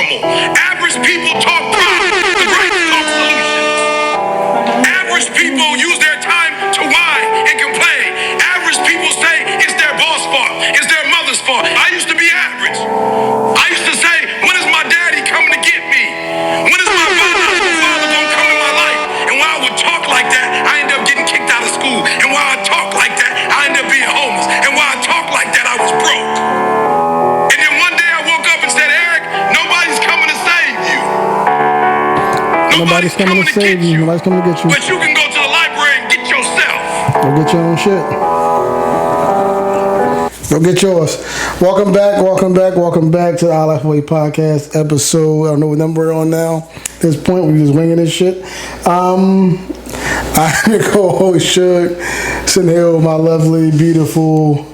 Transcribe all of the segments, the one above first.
normal. Average people talk problems. The greatest talk solutions. Average people use their time to whine and complain. Average people say it's their boss' fault. It's their mother's fault. I used to be average. I used to say, when is my daddy coming to get me? When is my biological father going to come in my life? And while I would talk like that, I ended up getting kicked out of school. And while I talk like that, I ended up being homeless. And while I talk like that, I was broke. And then one day I woke up and said, Eric, nobody's coming to save you. Nobody's coming to save you. Nobody's coming to get you. But you can go to the library and get yourself. Go get your own shit. Go get yours. Welcome back to the I Life Away podcast episode. I don't know what number we're on now. At this point, we're just winging this shit. I'm your co-host, Shug, sitting here with my lovely, beautiful,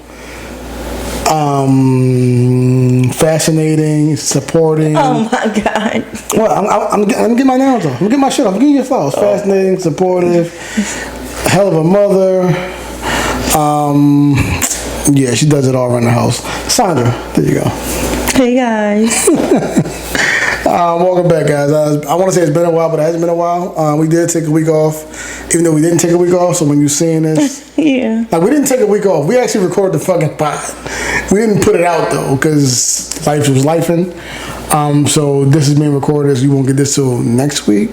fascinating, supporting. Oh my God. Well, I'm getting my nouns off. I'm getting my shit off. I'm getting your flowers. Fascinating, supportive, hell of a mother. Yeah, she does it all around the house. Sandra, there you go. Hey guys. Welcome back, guys. I want to say it's been a while, but it hasn't been a while. We did take a week off, even though we didn't take a week off. So when you're seeing this, Yeah. like we didn't take a week off. We actually recorded the fucking pod. We didn't put it out though, because life was lifing. So this is being recorded. So you won't get this till next week.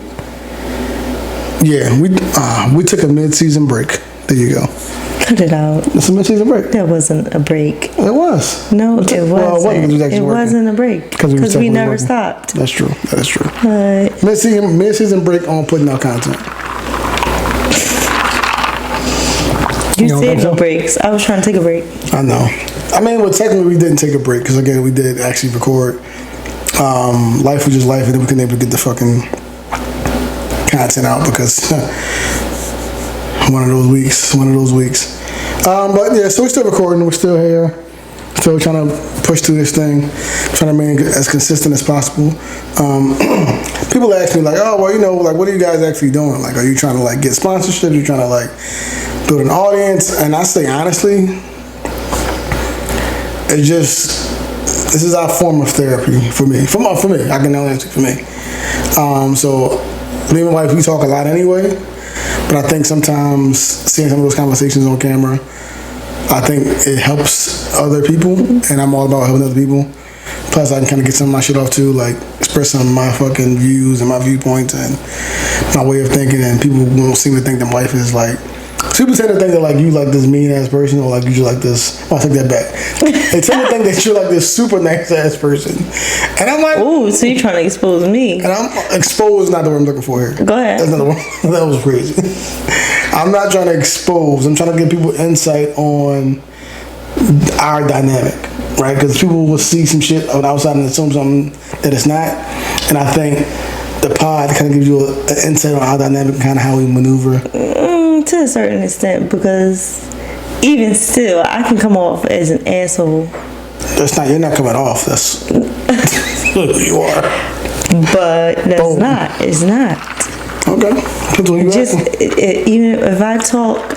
Yeah, we took a mid-season break. There you go. Cut it out. It's a mid-season break. That wasn't a break. It was. No, it wasn't. Well, it wasn't a break. Because we never stopped. That's true. That is true. But Mid-season break on putting out content. you said no breaks. I was trying to take a break. I know. I mean, well, technically we didn't take a break because again we did actually record. Life was just life, and then we couldn't able to get the fucking content out because one of those weeks. But yeah, so we're still recording. We're still here. Still trying to push through this thing. Trying to remain as consistent as possible. People ask me like, oh, well, you know, like, what are you guys actually doing? Like, are you trying to like get sponsorship? Are you trying to like build an audience? And I say honestly, it's just this is our form of therapy for me. For me, I can only answer for me. So me and my wife, we talk a lot anyway. But I think sometimes seeing some of those conversations on camera, I think it helps other people, and I'm all about helping other people. Plus, I can kind of get some of my shit off too, like express some of my fucking views and my viewpoints and my way of thinking. And people won't seem to think that life is like. People tend to think that like you like this mean ass person, or like you like this. Oh, I take that back. They tend to think that you're like this super nice ass person, and I'm like, ooh, so you're trying to expose me? And I'm exposed, not the word I'm looking for here. Go ahead. That's not the word. That was crazy. I'm not trying to expose. I'm trying to give people insight on our dynamic, right? Because people will see some shit on the outside and assume something that it's not, and I think the pod kind of gives you an insight on our dynamic and kind of how we maneuver. To a certain extent, because even still, I can come off as an asshole. You're not coming off. That's who you are. But that's not. It's not. Okay. Depends on you Just even if I talk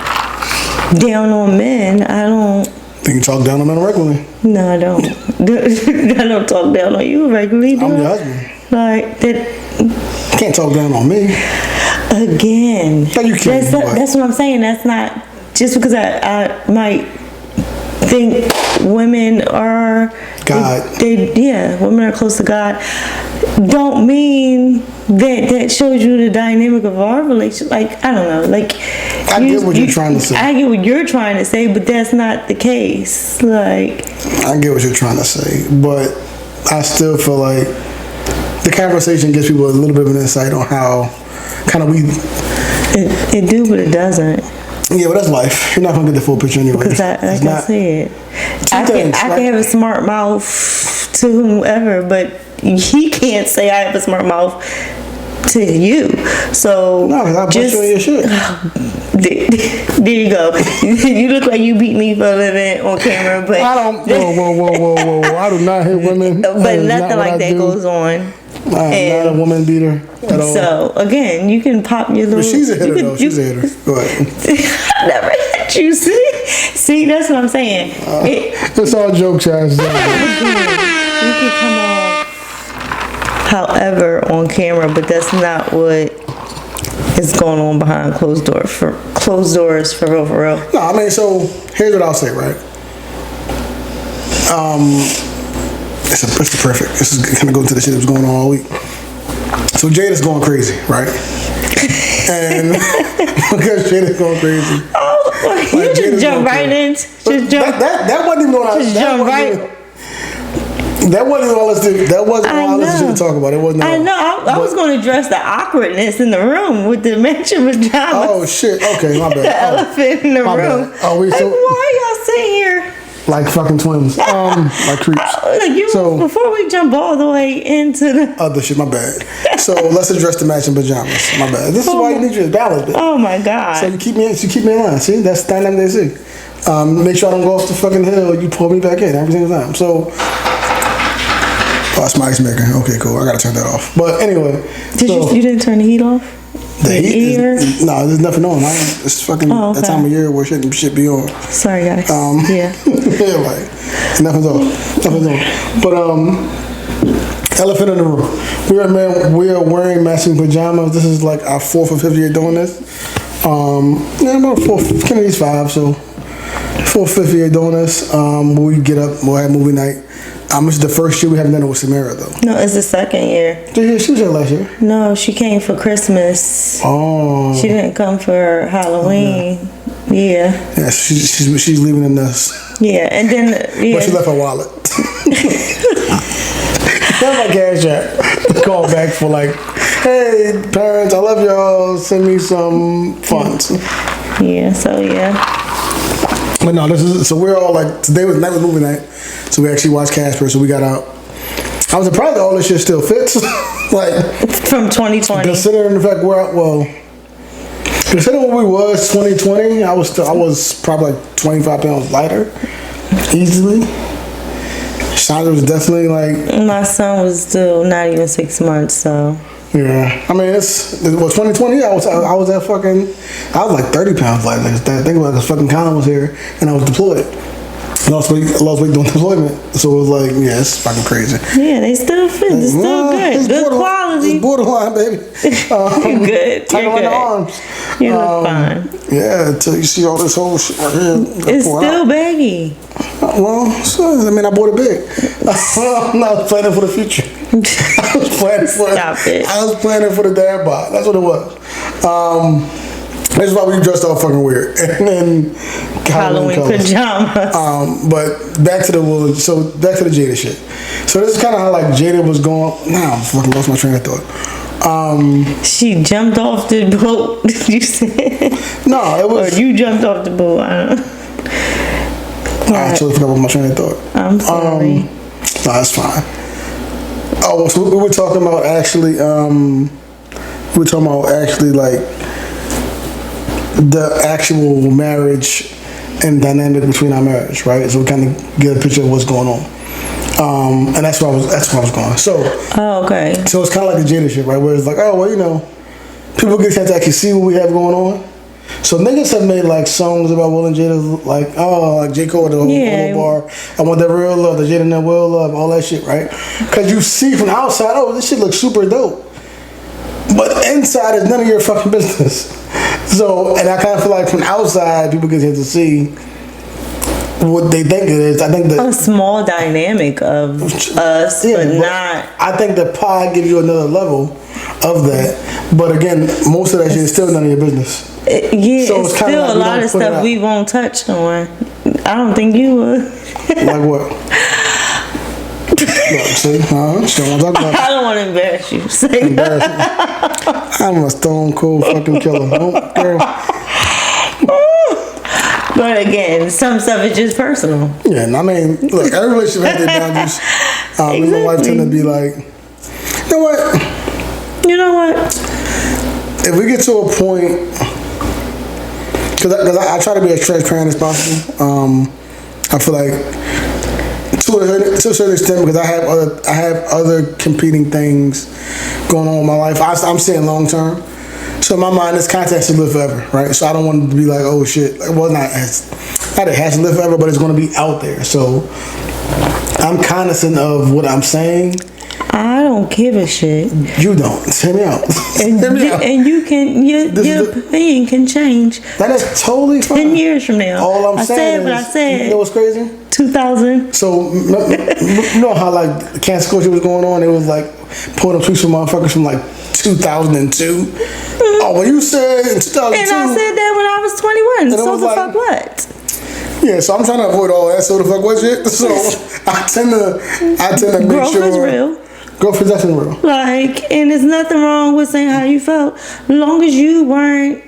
down on men, I don't. You talk down on men regularly. No, I don't. I don't talk down on you regularly. I'm your husband. Like that. You can't talk down on me. Again. No, you can't. That's what I'm saying. That's not just because I might think women are God. Women are close to God. Don't mean that shows you the dynamic of our relationship. Like, I don't know. Like, I get what you're trying to say. I get what you're trying to say, but that's not the case. Like, I get what you're trying to say, but I still feel like the conversation gives people a little bit of an insight on how kind of it do, but it doesn't. Yeah, but that's life. You're not gonna get the full picture anyway. Because I said, I can have a smart mouth to whomever, but he can't say I have a smart mouth to you. So no, I put you in your shit. There you go. You look like you beat me for a living on camera, but I don't. Whoa! I do not hit women. But nothing like that goes on. I'm not a woman beater at all. So again, you can pop your little. But she's a hitter though. She's a hitter. Go ahead. I never hit you. See, that's what I'm saying. It's all jokes, guys. You can come off however on camera, but that's not what is going on behind closed doors for real, for real. No, I mean, so here's what I'll say, right? It's the perfect. This is gonna go into the shit that was going on all week. So Jada's going crazy, right? And because Jada's going crazy. Oh, you just jump right in. Just jump. That wasn't even on our. Just jump right. That wasn't all us. That wasn't all us to talk about. It wasn't. I know. I was going to address the awkwardness in the room with the matching pajamas. Oh shit! Okay, my bad. The elephant in the room. Bad. Oh, like, why y'all sitting here? Like fucking twins. Like creeps. Before we jump all the way into the other shit, my bad. So let's address the matching pajamas. My bad. This is why you need your balance, bitch. Oh my god. So you keep me in line. See, that's the dynamic they see. Make sure I don't go off the fucking hill. You pull me back in every single time. So, that's my ice maker. Okay, cool. I gotta turn that off. But anyway, you didn't turn the heat off? The heat no, there's nothing on. It's fucking that time of year where shit be on. Sorry, guys. Yeah. Yeah, like nothing's on. But elephant in the room. We are wearing matching pajamas. This is like our 4th or 5th year doing this. About 4th. Kennedy's 5, so 4th, 5th year doing this. We get up. We'll have movie night. This is the first year we haven't done it with Samara though. No, it's the 2nd year. Yeah, she was here last year. No, she came for Christmas. Oh. She didn't come for Halloween. Yeah. Yeah, she's leaving the nest. Yeah, and then But she left her wallet. That's my cash app. Call back for like, hey parents, I love y'all. Send me some funds. Yeah. So yeah. But no, so we're all like, today was movie night, so we actually watched Casper, so we got out. I was surprised that all this shit still fits. Like from 2020. Considering the fact considering what we was 2020, I was probably like 25 pounds lighter, easily. Shonda was definitely like. My son was still not even 6 months, so. Yeah, I mean it's 2020. I was like 30 pounds lighter. Think about it, because fucking Colin was here and I was deployed. Lost weight doing deployment. So it was like, yeah, it's fucking crazy. Yeah, they still fit. It's still good. Good quality. It's borderline, baby. You're good. Tight around the arms. You look fine. Yeah, until you see all this whole shit right here. It's still baggy. Well, I bought it big. I'm not planning for the future. I was planning for the dad bod. That's what it was. That's why we dressed all fucking weird. And then Halloween pajamas. But back to the Jada shit. So this is kind of how like Jada was going. I fucking lost my train of thought. She jumped off the boat. You said? No, it was. Or you jumped off the boat. I don't know. I actually forgot about my train of thought. I'm sorry. No, that's fine. Oh, so we were talking about actually. Like the actual marriage and dynamic between our marriage, right? So we kind of get a picture of what's going on. And that's where I was going. So. Oh, okay. So it's kind of like the Jada shit, right? Where it's like, oh well, people get a chance to actually see what we have going on. So niggas have made like songs about Will and Jada, like J. Cole, the whole bar. I want that real love, the Jada and that Will love, all that shit, right? Because you see from the outside, oh, this shit looks super dope. But inside is none of your fucking business. So, and I kind of feel like from outside, people get to see what they think it is. I think a small dynamic of us, but not. I think the pod gives you another level of that. But again, most of that shit is still none of your business. So it's still like a lot of stuff we won't touch on. I don't think you would. Like what? Look, see, she don't want to talk about it. I don't want to embarrass you. Say I'm a stone cold fucking killer. Girl. But again, some stuff is just personal. Yeah, and I mean, look, every relationship has their boundaries. Exactly. My wife tend to be like, you know what? If we get to a point, because I try to be as transparent as possible. I feel like to a certain extent, because I have other competing things going on in my life. I'm saying long term. So in my mind, this content should live forever, right? So I don't want it to be like, oh shit. Well, not it has to live forever, but it's going to be out there. So I'm cognizant of what I'm saying. I don't give a shit. You don't. Hear me out. And Hear me you, out. and you can your opinion can change That is totally fine. 10 years from now. All I'm I saying said is, what I said. you know what's crazy? 2000. So, you know how like cancel culture was going on? It was like pulling up tweets from motherfuckers from like 2002. Oh, well, you said in 2002. And I said that when I was 21. And it So was the like- fuck what? Yeah, so I'm trying to avoid all that. So the fuck what shit? So I tend to make Growth sure is real. Growth is definitely real. Like, and there's nothing wrong with saying how you felt, as long as you weren't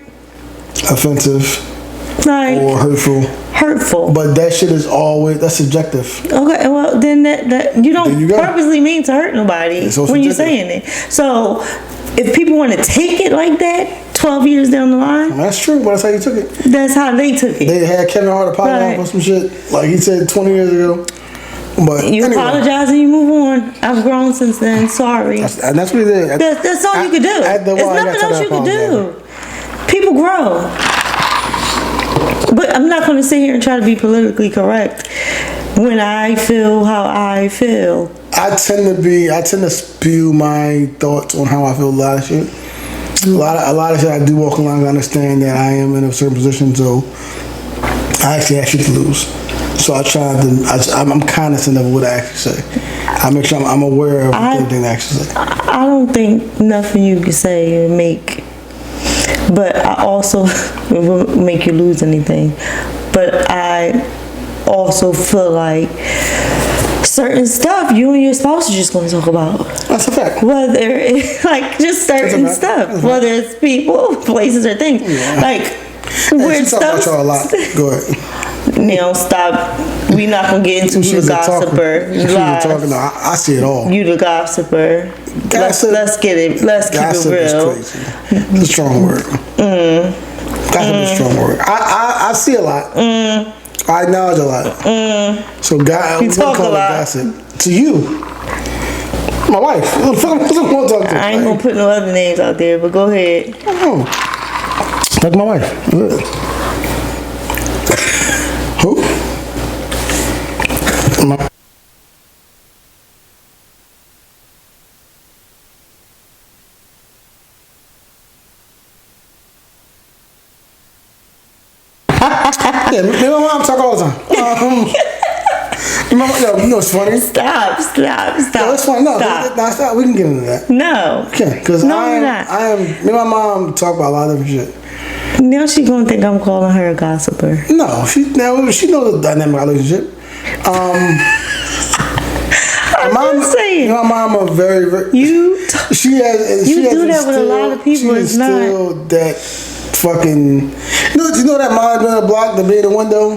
Offensive like or hurtful. but that shit is always that's subjective. Okay, well then that you don't There you go. purposely mean to hurt nobody It's all when you're subjective. saying it. So if people want to take it like that, 12 years down the line, That's true, but that's how you took it. that's how they took it. They had Kevin Hart apologize Right. for some shit like he said 20 years ago. But You anyway, apologize and you move on. I've grown since then. Sorry. and that's what he did. That's all you could do. At the There's bar, I nothing got else you tired could of do. People grow. But I'm not going to sit here and try to be politically correct when I feel how I feel. I tend to spew my thoughts on how I feel a lot of shit. A lot of shit I do walk along. I understand that I am in a certain position, so I actually have shit to lose. So I'm cognizant of what I actually say. I make sure I'm aware of everything I actually say. I don't think nothing you can say will make, but I also will make you lose anything. But I also feel like certain stuff you and your spouse are just going to talk about. That's a fact. Whether it's like just certain fact. stuff, whether it's people, places, or things. Like Hey, weird she talk about stuff. y'all a lot. Go ahead. Stop. We not gonna get into who the gossiper. She was Lies. talking. I see it all. You the gossiper. Gossip- Let's get it. Let's keep it Gossip is real. crazy. It's a strong word. Gossip is a strong word. I see a lot. I acknowledge a lot. So God, You talk call a it lot. gossip to you. My wife. What the fuck am I supposed to talk to? I ain't gonna put no other names out there, but go ahead. Oh. Like my wife. Good. Who? My yeah, me and my mom talk all the time. You know it's funny. Stop. No, it's funny. No, stop. We can get into that. No. Okay, because No, I we're am, not. I am. Me and my mom talk about a lot of different shit. Now she gonna think I'm calling her a gossiper. No, she knows the dynamic of our relationship. I'm just saying. My mom are very, very. You She has. You she has do that with a lot of people, She it's is not- still that fucking. You know that mom in the block, the bed in the window.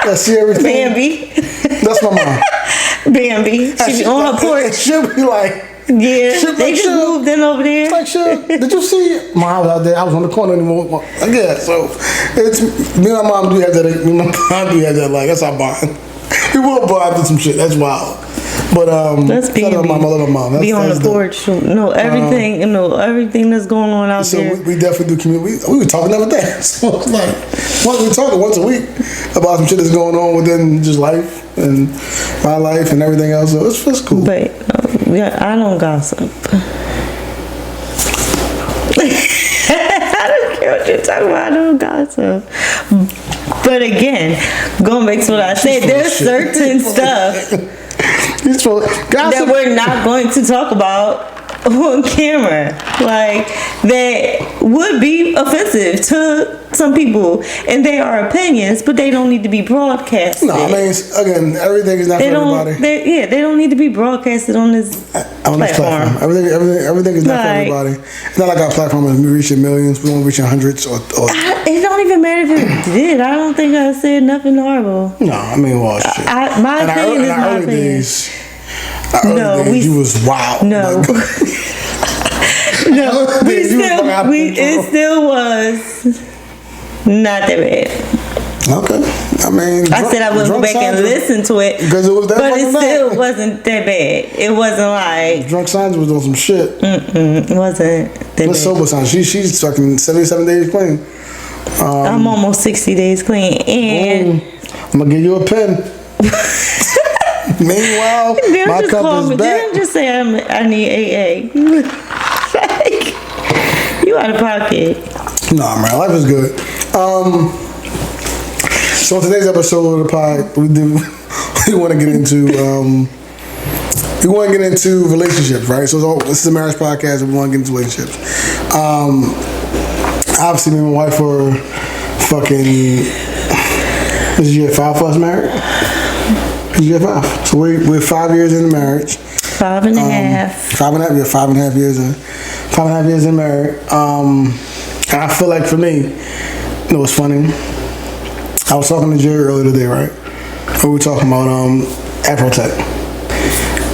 That see everything. Bambi. That's my mom. Bambi. She be on her porch. She'll be like. Yeah. Shit, They like, just shit. moved in over there. Like, shit, did you see? Mom, I was out there. I was on the corner anymore. Yeah, so it's me and my mom do have that. Me and my mom do have that. Like that's our bond. We will bond through some shit. That's wild. But Let's be shout out to my mom. I love my mom. be on that's the dope. porch. Know everything. Everything that's going on out So there. we definitely do community. We were talking the other day. So it's like we talking once a week about some shit that's going on within just life and my life and everything else. So it's cool. But yeah, I don't gossip. I don't care what you're talking about. I don't gossip. But again, going back to what I said, there's certain stuff that we're not going to talk about on camera, like that would be offensive to some people, and they are opinions, but they don't need to be broadcasted. No, I mean again, everything is not for everybody. They don't need to be broadcasted on this platform. Everything is not for everybody. It's not like our platform is reaching millions. We don't reach hundreds or It don't even matter if it did. I don't think I said nothing horrible. no. I mean, well, shit. My opinion is my early opinion. days, you was wild. No. Like, No, it it still was not that bad. Okay, I mean, I said I wouldn't go back and listen to it, because it was that but it fucking still bad. wasn't that bad. It wasn't like Drunk Sandra was on some shit. it wasn't that Let's bad. sober Sandra. She's fucking 77 days clean. I'm almost 60 days clean, and I'm gonna give you a pen. Meanwhile, my cup is back. Didn't just say I need AA. Like, you out of pocket. Nah, man, life is good. So in today's episode of the pod, we want to get into relationships, right? So this is a marriage podcast, and we want to get into relationships. Obviously, me and my wife are fucking. This is year 5 plus married. This is year 5. So we're 5 years into marriage. 5.5. 5.5. Yeah, 5.5 years in. 5.5 years in marriage. And I feel like for me, you know, it's funny. I was talking to Jerry earlier today, right? We were talking about Afrotech,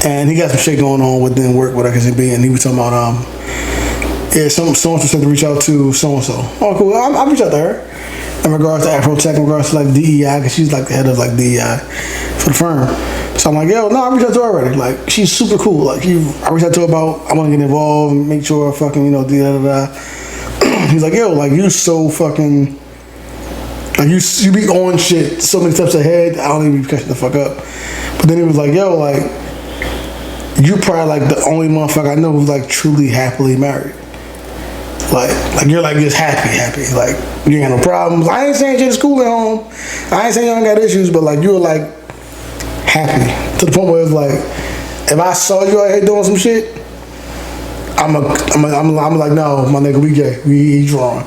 and he got some shit going on within work with XCB, and he was talking about someone said to reach out to so and so. Oh, cool. I'll reach out to her in regards to Afrotech, in regards to like DEI, because she's like the head of like DEI for the firm. So I'm like, yo, no, I reached out to her already. Like, she's super cool. Like, I reached out to her about I want to get involved and make sure fucking He's like, yo, like you so fucking. Like you be on shit so many steps ahead, I don't even be catching the fuck up. But then he was like, yo, like, you probably like the only motherfucker I know who's like truly happily married. Like you're like just happy. Like you ain't got no problems. I ain't saying you're school at home. I ain't saying you don't got issues, but like you're like happy. To the point where it's like, if I saw you out here doing some shit, I'm like, no, my nigga, we gay. We drawing.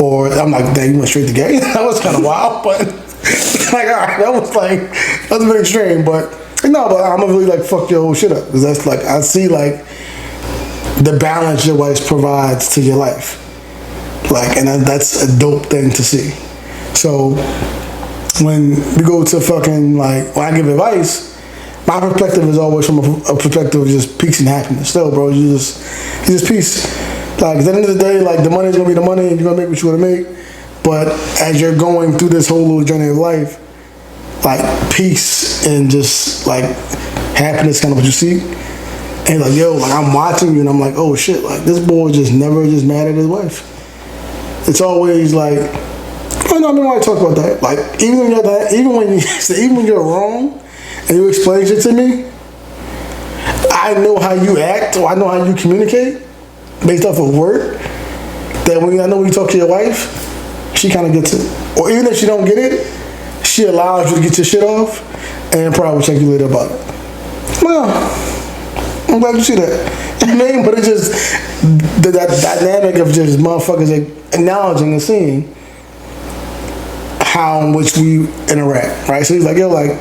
Or I'm like, dang, you went straight to gay? That was kind of wild, but like, all right, that was a bit extreme, but no, but I'm gonna really like fuck your whole shit up, because that's like, I see like the balance your wife provides to your life, like, and that's a dope thing to see. So when we go to fucking like, when I give advice, my perspective is always from a perspective of just peace and happiness. Still, bro, you just peace. Like, at the end of the day, like, the money's gonna be the money and you're gonna make what you wanna make. But as you're going through this whole little journey of life, like, peace and just, like, happiness kind of what you see. And like, yo, like, I'm watching you and I'm like, oh shit, like, this boy just never just mad at his wife. It's always like, oh no, I mean, I talk about that. Like, even when you're wrong and you explain shit to me, I know how you act or I know how you communicate. Based off of work, that when you talk to your wife, she kind of gets it. Or even if she don't get it, she allows you to get your shit off and probably will check you later about it. Well, I'm glad you see that. You know what I mean? But it's just that dynamic of just motherfuckers acknowledging and seeing how in which we interact, right? So he's like, yo, like,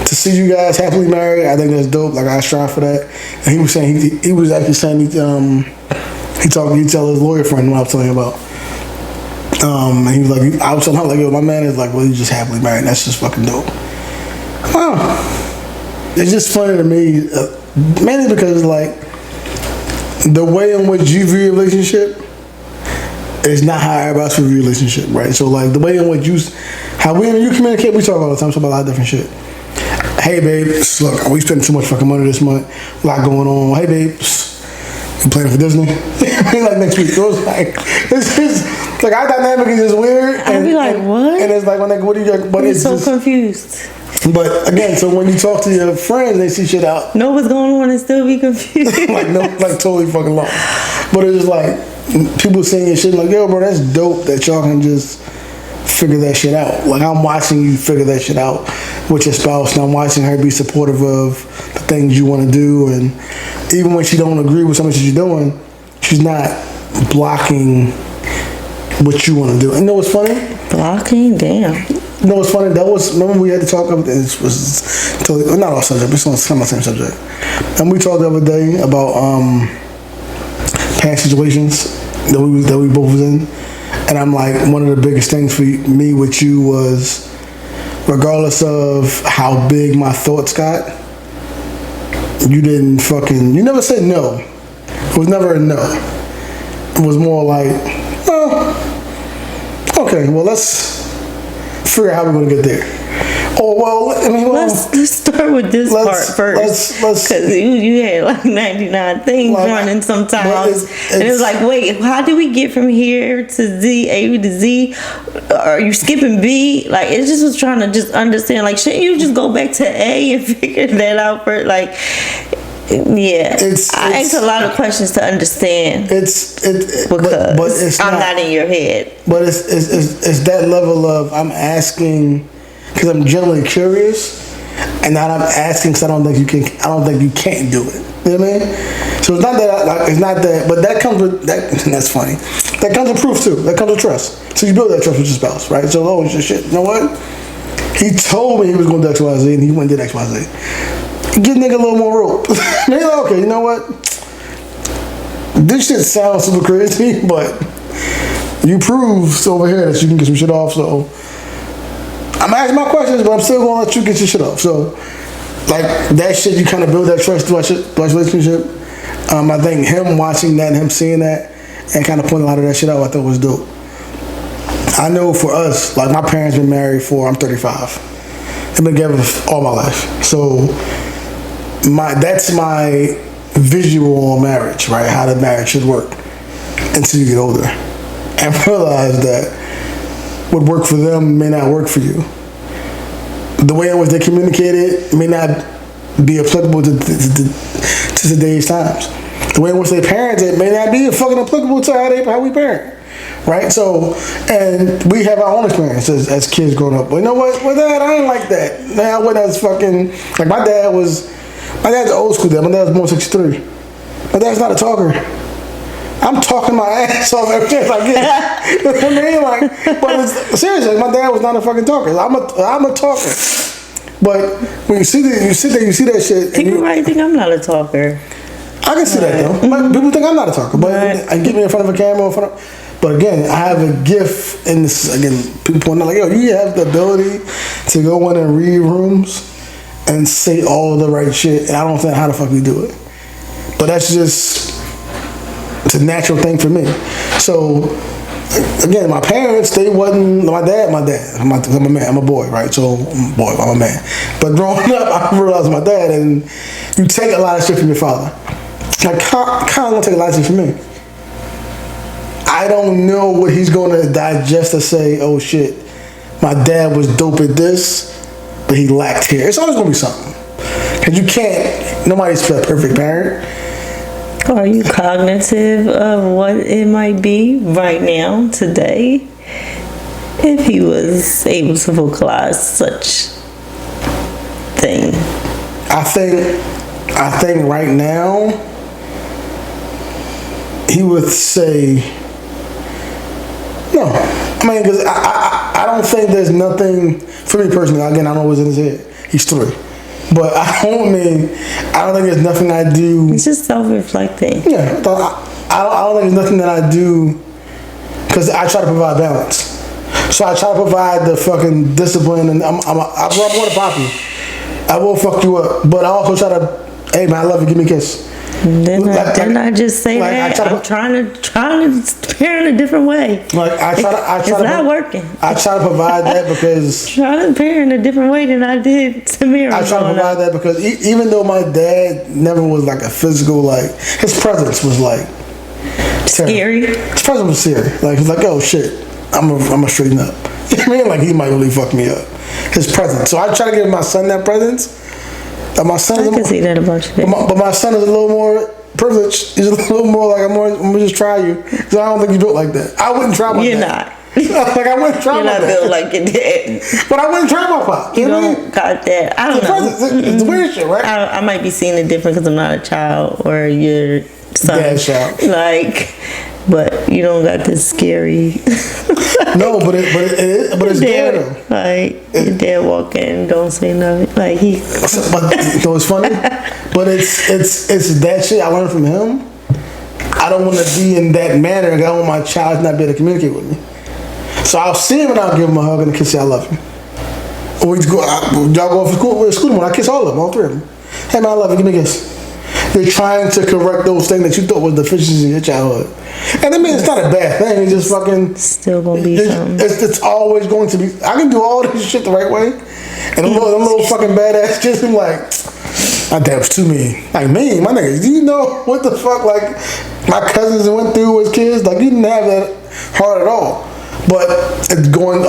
to see you guys happily married, I think that's dope. Like, I strive for that. And he was saying, he was actually saying, he tell his lawyer friend what I was telling him about. And he was like, I was telling him, like, yo, my man is like, well, he's just happily married. That's just fucking dope. It's just funny to me, mainly because, like, the way in which you view a relationship is not how everybody else view a relationship, right? So, like, the way in which you communicate, we talk all the time, we talk about a lot of different shit. Hey, babe, look, we spending too much fucking money this month. A lot going on. Hey, babe, you planning for Disney? Like next week. So it's just like our dynamic is just weird. I'll be like, what? And it's like, when what do you got? But I'm so confused. But again, so when you talk to your friends, they see shit out. Know what's going on and still be confused. like totally fucking lost. But it's just like people saying your shit like, yo, bro, that's dope that y'all can just figure that shit out. Like, I'm watching you figure that shit out with your spouse, and I'm watching her be supportive of the things you want to do, and even when she don't agree with something you're doing, she's not blocking what you want to do. And you know what's funny? Blocking? Damn. You know what's funny? Remember we had to talk about this, was totally, not our subject, but it's on the same subject. And we talked the other day about past situations that we both was in. And I'm like, one of the biggest things for me with you was, regardless of how big my thoughts got, you never said no. It was never a no. It was more like, oh, okay, well, let's figure out how we're gonna get there. Oh well, I mean, let's start with this part first. Because you had like 99 things running sometimes, and it was like, wait, how do we get from here to Z, A to Z? Are you skipping B? Like, it just was trying to just understand. Like, shouldn't you just go back to A and figure that out first? Like, yeah, I asked a lot of questions to understand. But it's I'm not in your head. But it's that level of I'm asking because I'm genuinely curious, and not I'm asking because I don't think you can't do it. You know what I mean? So it's not that it's not that, but that comes with that. That's funny. That comes with proof too. That comes with trust. So you build that trust with your spouse, right? So shit. You know what? He told me he was going to do X, Y, Z, and he went and did X, Y, Z. Give nigga a little more rope. Maybe okay. You know what? This shit sounds super crazy, but you proved over here that you can get some shit off. So I'm asking my questions, but I'm still gonna let you get your shit off. So, like that shit, you kind of build that trust through our relationship. I think him watching that and him seeing that and kind of pointing a lot of that shit out, I thought was dope. I know for us, like my parents been married I'm 35. They've been together all my life. So that's my visual on marriage, right? How the marriage should work until you get older, and realize that what worked for them may not work for you. The way in which they communicated may not be applicable to today's times. The way in which they parented may not be fucking applicable to how we parent, right? So, and we have our own experiences as kids growing up. But you know what? With that, I ain't like that. Man, I wasn't as fucking like my dad's old school dad. My dad was born 63. My dad's not a talker. I'm talking my ass off every chance I get. You know what I mean? Like, but seriously, my dad was not a fucking talker. I'm a talker. But when you sit there, you see that shit. People might think I'm not a talker. I can see that though. People think I'm not a talker, but I get me in front of a camera, but again, I have a gift in this. Again, people point out like, yo, you have the ability to go in and read rooms and say all the right shit, and I don't understand how the fuck you do it. But that's just. It's a natural thing for me. So, again, my parents, they wasn't, my dad. I'm a man, I'm a boy, right? So, I'm a man. But growing up, I realized my dad, and you take a lot of shit from your father. Like, kind of take a lot of shit from me. I don't know what he's going to digest to say, oh shit, my dad was dope at this, but he lacked here. It's always going to be something. Because you can't, nobody's a perfect parent. Are you cognitive of what it might be right now, today, if he was able to vocalize such thing? I think right now he would say no. I mean, because I don't think there's nothing for me personally. Again, I don't know what's in his head. He's 3. But I don't think there's nothing I do. It's just self-reflecting. Yeah, I don't think there's nothing that I do because I try to provide balance. So I try to provide the fucking discipline, and I'm going to pop you. I will fuck you up, but I also try to, hey man, I love you, give me a kiss. Didn't I just say that? I'm trying to parent a different way. Like it's not working. I try to provide that because trying to parent a different way than I did Samira. I try to provide that because even though my dad never was like a physical, like his presence was like scary. His presence was scary. Like he's like, oh shit, I'm a straighten up. You know what I mean? Like he might really fuck me up. His presence. So I try to give my son that presence. My son I can see that about you. But my son is a little more privileged. He's a little more like I'm gonna just try you because I don't think you built like that. I wouldn't try my You're dad. not. Like I wouldn't try You're my not dad. built like your dad. But I wouldn't try my pop. You don't got that. I don't know. It's weird shit, right? I might be seeing it different because I'm not a child or your son. Dad's child. Like, but you don't got this scary. No, but it's there though. Like your dad walk in, don't say nothing. Like he. But you know it's funny, but it's that shit I learned from him. I don't want to be in that manner. I don't want my child not be able to communicate with me. So I'll see him and I'll give him a hug and a kiss. Say I love you. Or y'all go off to school tomorrow. I kiss all of them, all 3 of them. Hey man, I love you. Give me a kiss. They're trying to correct those things that you thought was deficiencies in your childhood. And I mean, it's not a bad thing. It's just fucking... Still gonna be something. It's always going to be... I can do all this shit the right way. And them little fucking badass kids, I'm like, my dad was too mean. Like, mean, my nigga, do you know what the fuck, like, my cousins went through as kids? Like, you didn't have that hard at all. But it's going,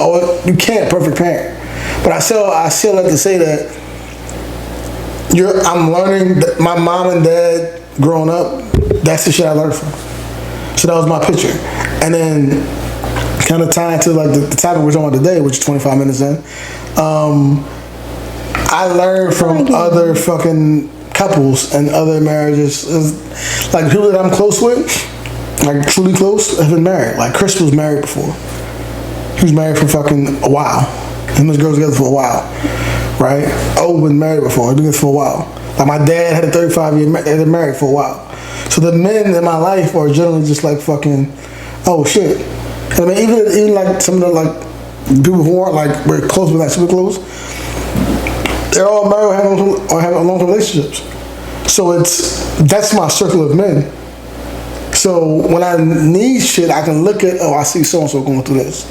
you can't perfect parent. But I still like to say that I'm learning that my mom and dad growing up, that's the shit I learned from. So that was my picture. And then kind of tying to like the topic we're talking about today, which is 25 minutes in, I learned from other fucking couples and other marriages. Like people that I'm close with, like truly close, have been married. Like Chris was married before. He was married for fucking a while. Him and his girl together for a while, right? Oh, been married before. Been together for a while. Like my dad had a 35-year, they've been married for a while. So the men in my life are generally just like fucking, oh shit. I mean, even like some of the like people who aren't like we're close, but not super close, they're all married or have long-term relationships. So that's my circle of men. So when I need shit, I can look at, I see so and so going through this.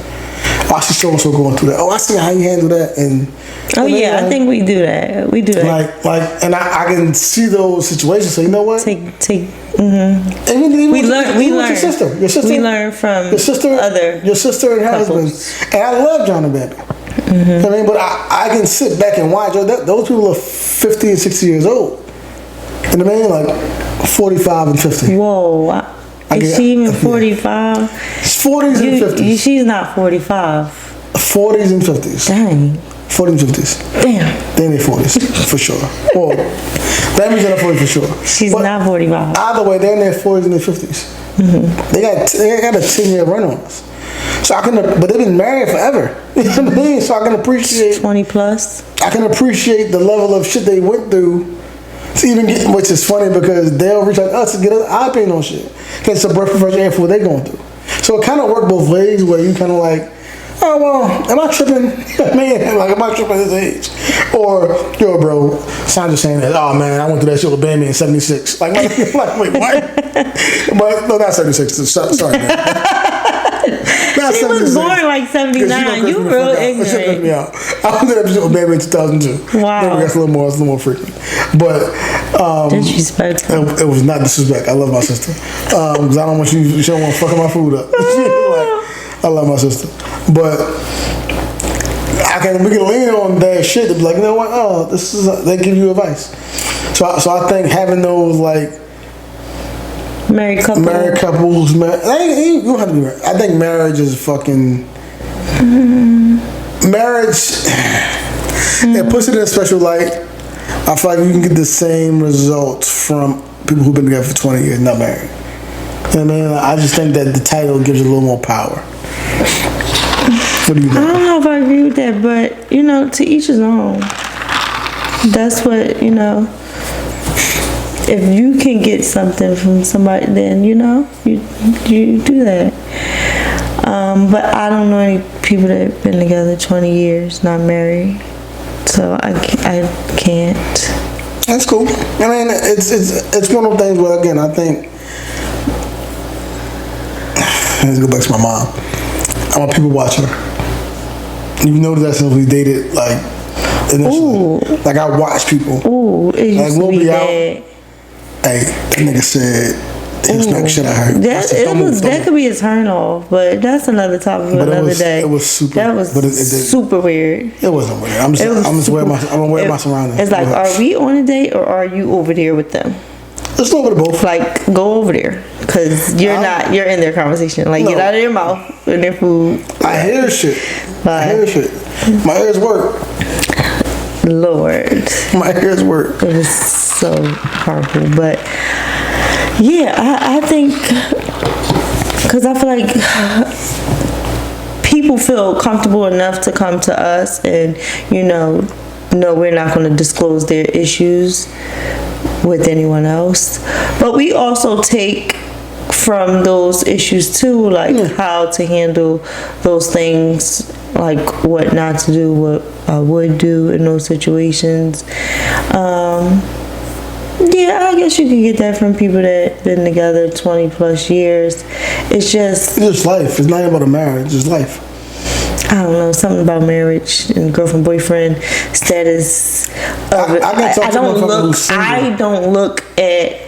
Oh, I see so and so going through that. Oh, I see how you handle that, and I think we do that. We do that. Like, and I can see those situations. So you know what? Take. Even we learn. Your sister. We learn from your sister and her husband. And I love John and Baby. I mean, but I can sit back and watch. Those people are 50 and 60 years old. You know what I mean? Like 45 and 50. Whoa. Is she even 45? It's 40s and 50s. She's not 45. 40s and 50s. Dang. 40s and 50s. Damn. They in their 40s, for sure. Well, that means they're 40 for sure. She's not 45. Either way, they're in their 40s and their 50s. They got a 10-year run on us. So but they've been married forever. You know what I mean? So I can appreciate 20 plus. I can appreciate the level of shit they went through to even get, which is funny because they'll reach out to us to get our opinion on shit. It's a breath of fresh air for what they're going through. So it kind of worked both ways where you kind of like, oh, well, am I tripping? Man, like, am I tripping at this age? Or, yo, bro, Sandra's saying that, oh, man, I went through that shit with Bambi in 76. Like, wait, what? But, no, not 76. Sorry, man. She was born like 79. You real ignorant. Me out. I was in that episode with Bambi in 2002. Wow. Maybe that's a little more frequent. But, disrespectful. It was not disrespect. I love my sister. Because I don't want you don't want to fucking my food up. I love my sister. But we can lean on that shit to be like, you know what? Oh, they give you advice. So I think having those like married couples. You don't have to be married. I think marriage is fucking marriage. It puts it in a special light. I feel like you can get the same results from people who've been together for 20 years not married. You know what I mean? I just think that the title gives you a little more power. What do you think? I don't know if I agree with that, but to each his own. That's what if you can get something from somebody, then you do that. But I don't know any people that have been together 20 years not married, so I can't. That's cool. I mean, it's one of those things where, again, I think let's go back to my mom. I'm a people watcher. You notice that since we dated, like initially. Ooh. Like I watch people. Ooh, it used like to we'll be be out. bad. Hey, that nigga said it was like shit I heard. That could be a turn off, but that's another topic for another day. It was super. That was super weird. It wasn't weird. I'm aware of my surroundings. It's like, are we on a date or are you over there with them? It's a little bit of both. Like, go over there, cause you're you're in their conversation. Like, get out of their mouth and their food. I hear shit. My ears work. Lord. My ears work. It was so horrible, but yeah, I think, cause I feel like people feel comfortable enough to come to us and no, we're not going to disclose their issues with anyone else, but we also take from those issues too, like how to handle those things, like what not to do, what I would do in those situations. Yeah, I guess you can get that from people that been together 20 plus years. It's just life. It's not about a marriage. It's life. don't know, something about marriage and girlfriend boyfriend status. I don't look at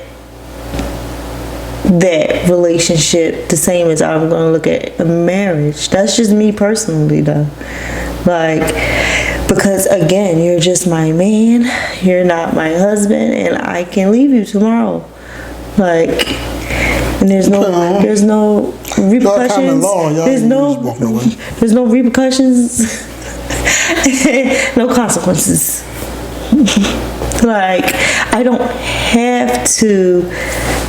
that relationship the same as I'm gonna look at a marriage. That's just me personally, though. Like, because again, you're just my man, you're not my husband, and I can leave you tomorrow. Like, and there's no repercussions. There's no repercussions. No consequences. Like, I don't have to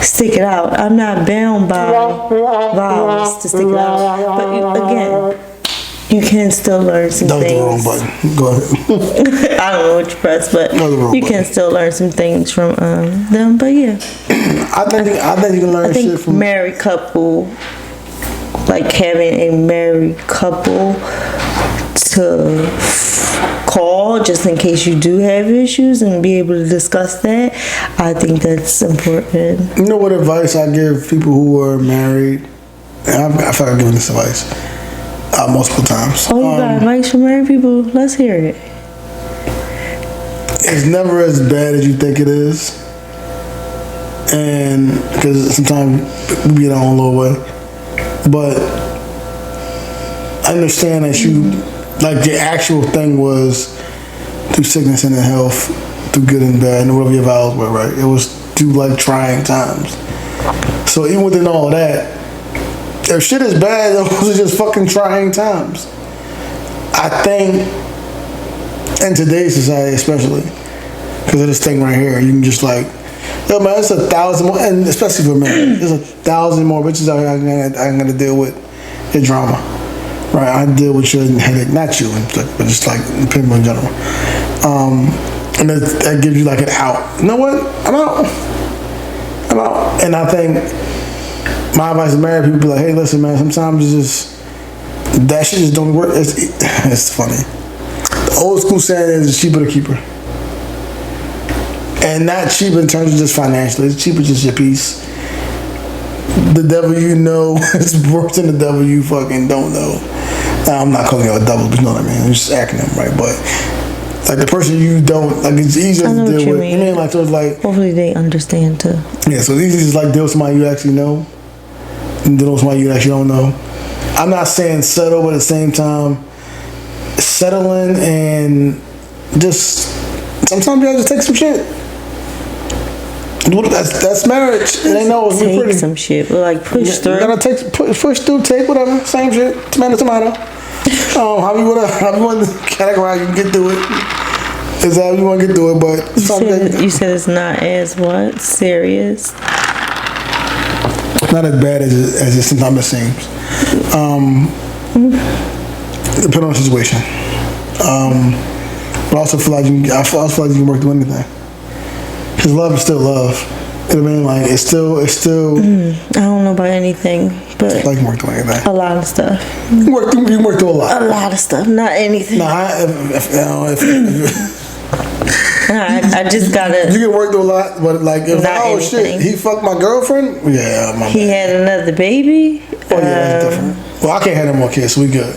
stick it out. I'm not bound by vows to stick it out. But again, you can still learn some things. That was the wrong button. Go ahead. I don't know what you pressed, but you can still learn some things from them. But yeah, I think you can learn shit from married couple. Like having a married couple to call just in case you do have issues and be able to discuss that. I think that's important. You know what advice I give people who are married? And I feel like I've given this advice multiple times. Oh, you got advice for married people? Let's hear it. It's never as bad as you think it is. And because sometimes we get our own little way. But I understand that like the actual thing was through sickness and health, through good and bad, and whatever your vows were, right? It was through like trying times. So even within all that, if shit is bad, those are just fucking trying times. I think in today's society especially, because of this thing right here, you can just like, yo man, it's 1,000 more, and especially for men, there's 1,000 more bitches out here I'm gonna deal with your drama. Right, I deal with your headache, not you, but just like people in general. And that gives you like an out. You know what? I'm out. And I think my advice to married people be like, hey, listen, man, sometimes it's just, that shit just don't work. It's funny. The old school saying is it's cheaper to keep her. And not cheap in terms of just financially, it's cheaper just your peace. The devil you know is worse than the devil you fucking don't know. Now, I'm not calling you a devil, but you know what I mean. I'm just acronym, right? But like the person you don't, like it's easier to deal with. You mean like so it's like. Hopefully they understand too. Yeah, so it's easy to just like deal with somebody you actually know, and deal with somebody you actually don't know. I'm not saying settle, but at the same time, settling and just sometimes you have to take some shit. That's marriage. It ain't no take pretty. Some shit, but like push through. You gotta push through, take whatever, same shit. Tomato. How you want to categorize? You can get through it. Is how you want to get through it, but you said it's not as what serious. Not as bad as it sometimes it seems. Depending on the situation. But I also feel like you can work through anything. Because love is still love. You know what I mean? Like it's still. I don't know about anything, but like you work through anything. A lot of stuff. You work through a lot. A lot of stuff, not anything. I just gotta. You can work through a lot, but like if shit, he fucked my girlfriend. Yeah, he had another baby. Oh yeah, that's different. Well, I can't have no more kids, so we good.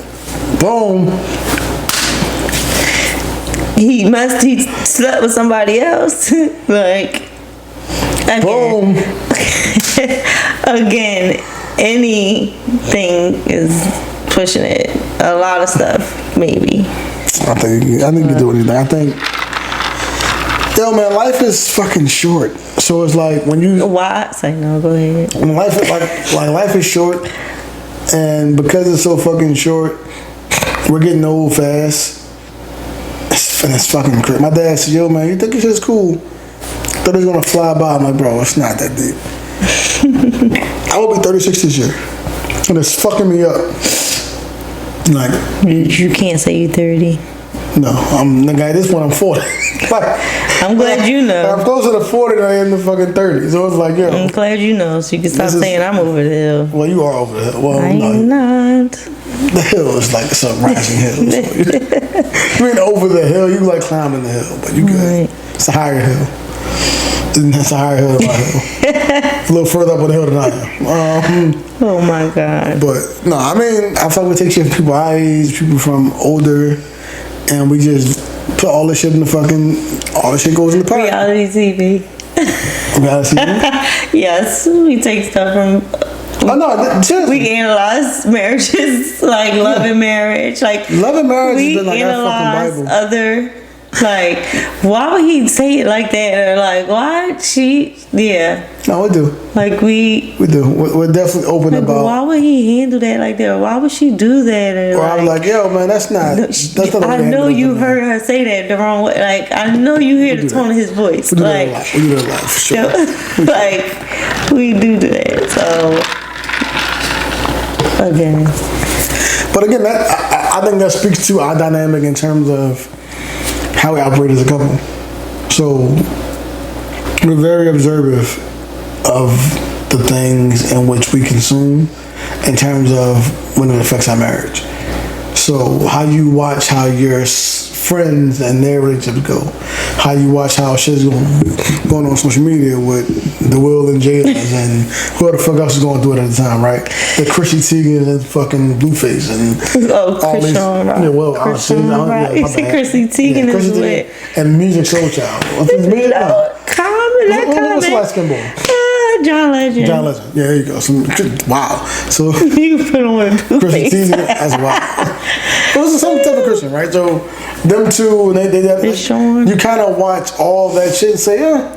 Boom. He slept with somebody else. Like, again, boom. Again, anything is pushing it. A lot of stuff, maybe. I think you can do anything. I think, yo, man, life is fucking short. So it's like when you. Why? Say no. Go ahead. When life is like life is short, and because it's so fucking short, we're getting old fast. And it's fucking crazy. My dad said, yo, man, you think this shit's cool? Thought it's gonna fly by. I'm like, bro, it's not that deep. I will be 36 this year. And it's fucking me up. Like. You can't say you're 30. No, at this point, I'm 40. I'm glad you know. I'm closer to 40 than I am to fucking 30. So it's like, yo. I'm glad you know, so you can stop saying I'm over the hill. Well, you are over the hill. Well, I'm not. The hill is like some rising hill. So you ain't over the hill, you like climbing the hill, but you good. Right. It's a higher hill. And that's a higher hill than my hill. A little further up on the hill than I am. Oh my God. But no, I mean, I feel like we take shit from people our age, people from older, and we just put all this shit in the fucking, all this shit goes in the pot. Reality TV. Reality TV? Yes, we take stuff from. Oh no, seriously. We analyze marriages, like Love and Marriage, like Love and Marriage we has been like our fucking Bible. Other, like, why would he say it like that? Or like, why she? Yeah. No, we do. Like we do. We're definitely open like, about. Why would he handle that like that? Or why would she do that? Or I'm like, yo, man, that's not. That's not. I know you heard her say that the wrong way. Like, I know you hear the tone of his voice. We do like, that a lot. We do that a lot, for sure. Like, we do that. So, again. But again, that I think that speaks to our dynamic in terms of how we operate as a couple. So we're very observant of the things in which we consume in terms of when it affects our marriage. So how you watch how your friends and their relationships go, how you watch how shit's going on social media with the Will and Jada's and who the fuck else is going through it at the time, right? The Chrissy Teigen and fucking Blueface and all these. Yeah, well, You see Chrissy Teigen is lit. And Music Soul Child. What's his name? What's the last skin boy? John Legend. John Legend. Yeah, there you go. Wow. So you put on with Chrissy Teigen, that's wild. It was the same type of Christian, right? So them two, they you kind of watch all that shit and say, yeah,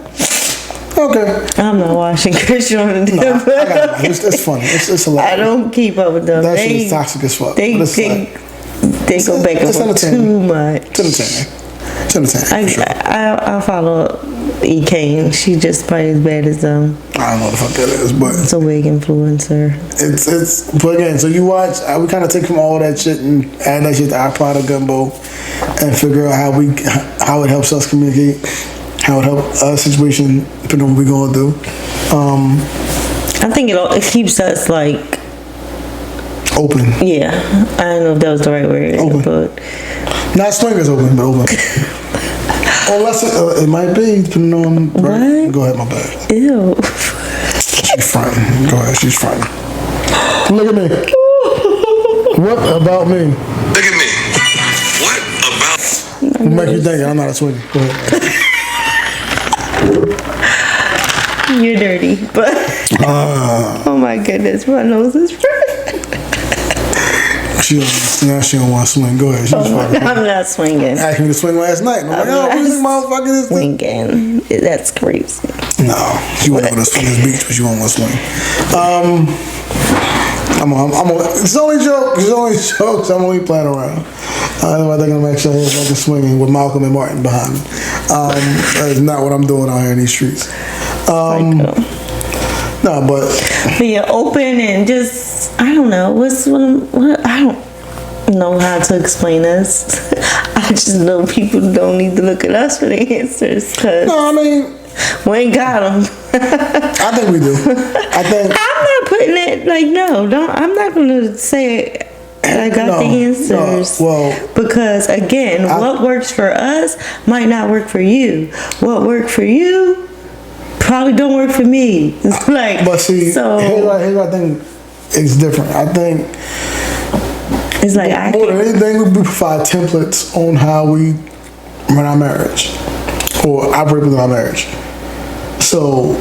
okay. I'm not watching Christian. No, I got it. It's funny. It's a lot. I don't keep up with them. That shit is toxic as fuck. They go back and forth too much. It's entertaining. It's entertaining. Sure. I follow E. Kane. She just probably as bad as them. I don't know what the fuck that is, but it's a big influencer. It's but again, so you watch. We kind of take from all that shit and add that shit to our pot of gumbo, and figure out how it helps us communicate, how it helps our situation, depending on what we're going through. I think it keeps us like open. Yeah, I don't know if that was the right word. Open. But not swingers open, but open. Unless it might be, depending on. Right? Go ahead, my bad. Ew. She's fronting. Go ahead, she's fronting. Look at me. What about me? Look at me. What about? What make you think I'm not a swinger? Go ahead. You're dirty, but oh my goodness, my nose is red. Now she don't want to swing. Go ahead. I'm not swinging. I asked me to swing last night. I'm like, yo, what this motherfucker is swinging? That's crazy. No, she went over to Swingers Beach, but she won't want to swing. It's only jokes. It's only jokes. I'm only playing around. I think I'm actually fucking swinging with Malcolm and Martin behind me. That is not what I'm doing out here in these streets. No, but yeah, open and just I don't know what I don't know how to explain this. I just know people don't need to look at us for the answers. Cause no, I mean we ain't got them. I think we do. I'm not putting it like no. Don't. I'm not gonna say I got the answers. No, well, because again, what works for us might not work for you. What worked for you probably don't work for me. It's like, but see, so here's what I think it's different. I think it's like more than anything, we provide templates on how we run our marriage or operate within our marriage. So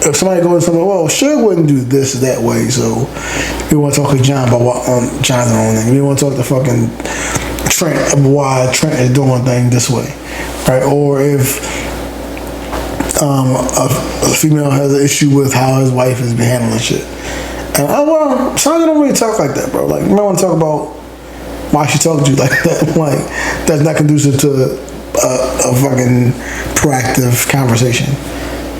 if somebody goes somewhere, well, Suge wouldn't do this that way. So we want to talk to John about what John's own thing. We want to talk to fucking Trent about why Trent is doing things this way, right? Or if a female has an issue with how his wife has been handling shit. And some don't really talk like that, bro. Like, you might want to talk about why she talked to you like that. Like, that's not conducive to a fucking proactive conversation.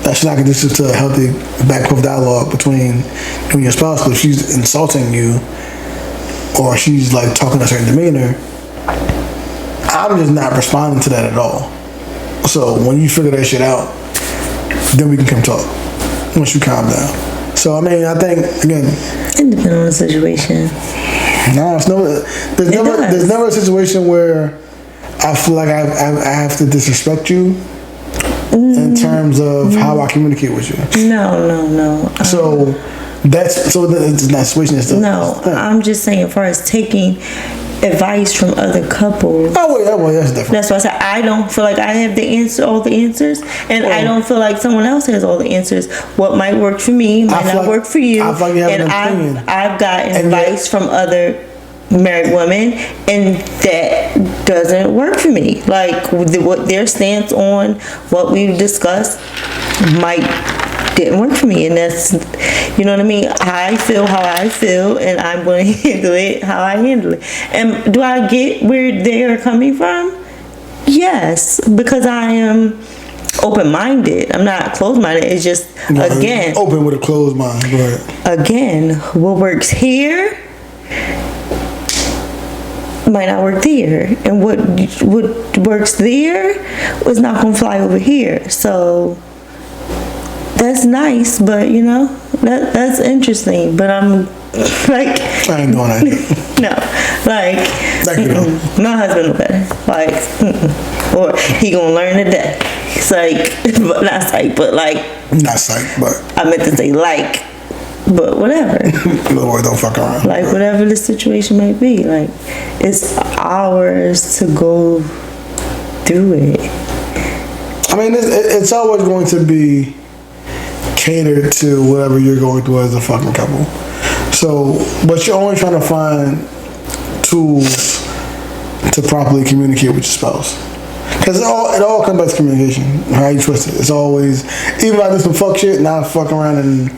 That's not conducive to a healthy back and forth dialogue between you and your spouse. But if she's insulting you or she's like talking a certain demeanor, I'm just not responding to that at all. So when you figure that shit out, then we can come talk once you calm down. So I mean, I think again, it depends on the situation. No, there's never a situation where I feel like I have to disrespect you in terms of how I communicate with you. No. So that's not switching. No, I'm just saying, as far as taking advice from other couples. Well, that's different. That's why I said I don't feel like I have all the answers, and I don't feel like someone else has all the answers. What might work for me might not work for you. I feel like you have an opinion. I've gotten advice from other married women, and that doesn't work for me. Like what their stance on what we've discussed didn't work for me, and that's, you know what I mean. I feel how I feel, and I'm going to handle it how I handle it. And do I get where they are coming from? Yes, because I am open-minded. I'm not closed-minded. It's just again open with a closed mind. Go ahead. Again, what works here might not work there, and what works there was not gonna fly over here. So that's nice, but you know, that's interesting. But I'm like, I ain't doing that. No, like, my husband will better. Like, or he gonna learn to death. It's like, but not psych, but like, not psych, but I meant to say like, but whatever. Lord, don't fuck around. Like, whatever the situation might be, like, it's ours to go through it. I mean, it's always going to be catered to whatever you're going through as a fucking couple. So, but you're only trying to find tools to properly communicate with your spouse. Because it all comes back to communication, how you twist it. It's always, even if I do some fuck shit and I fuck around and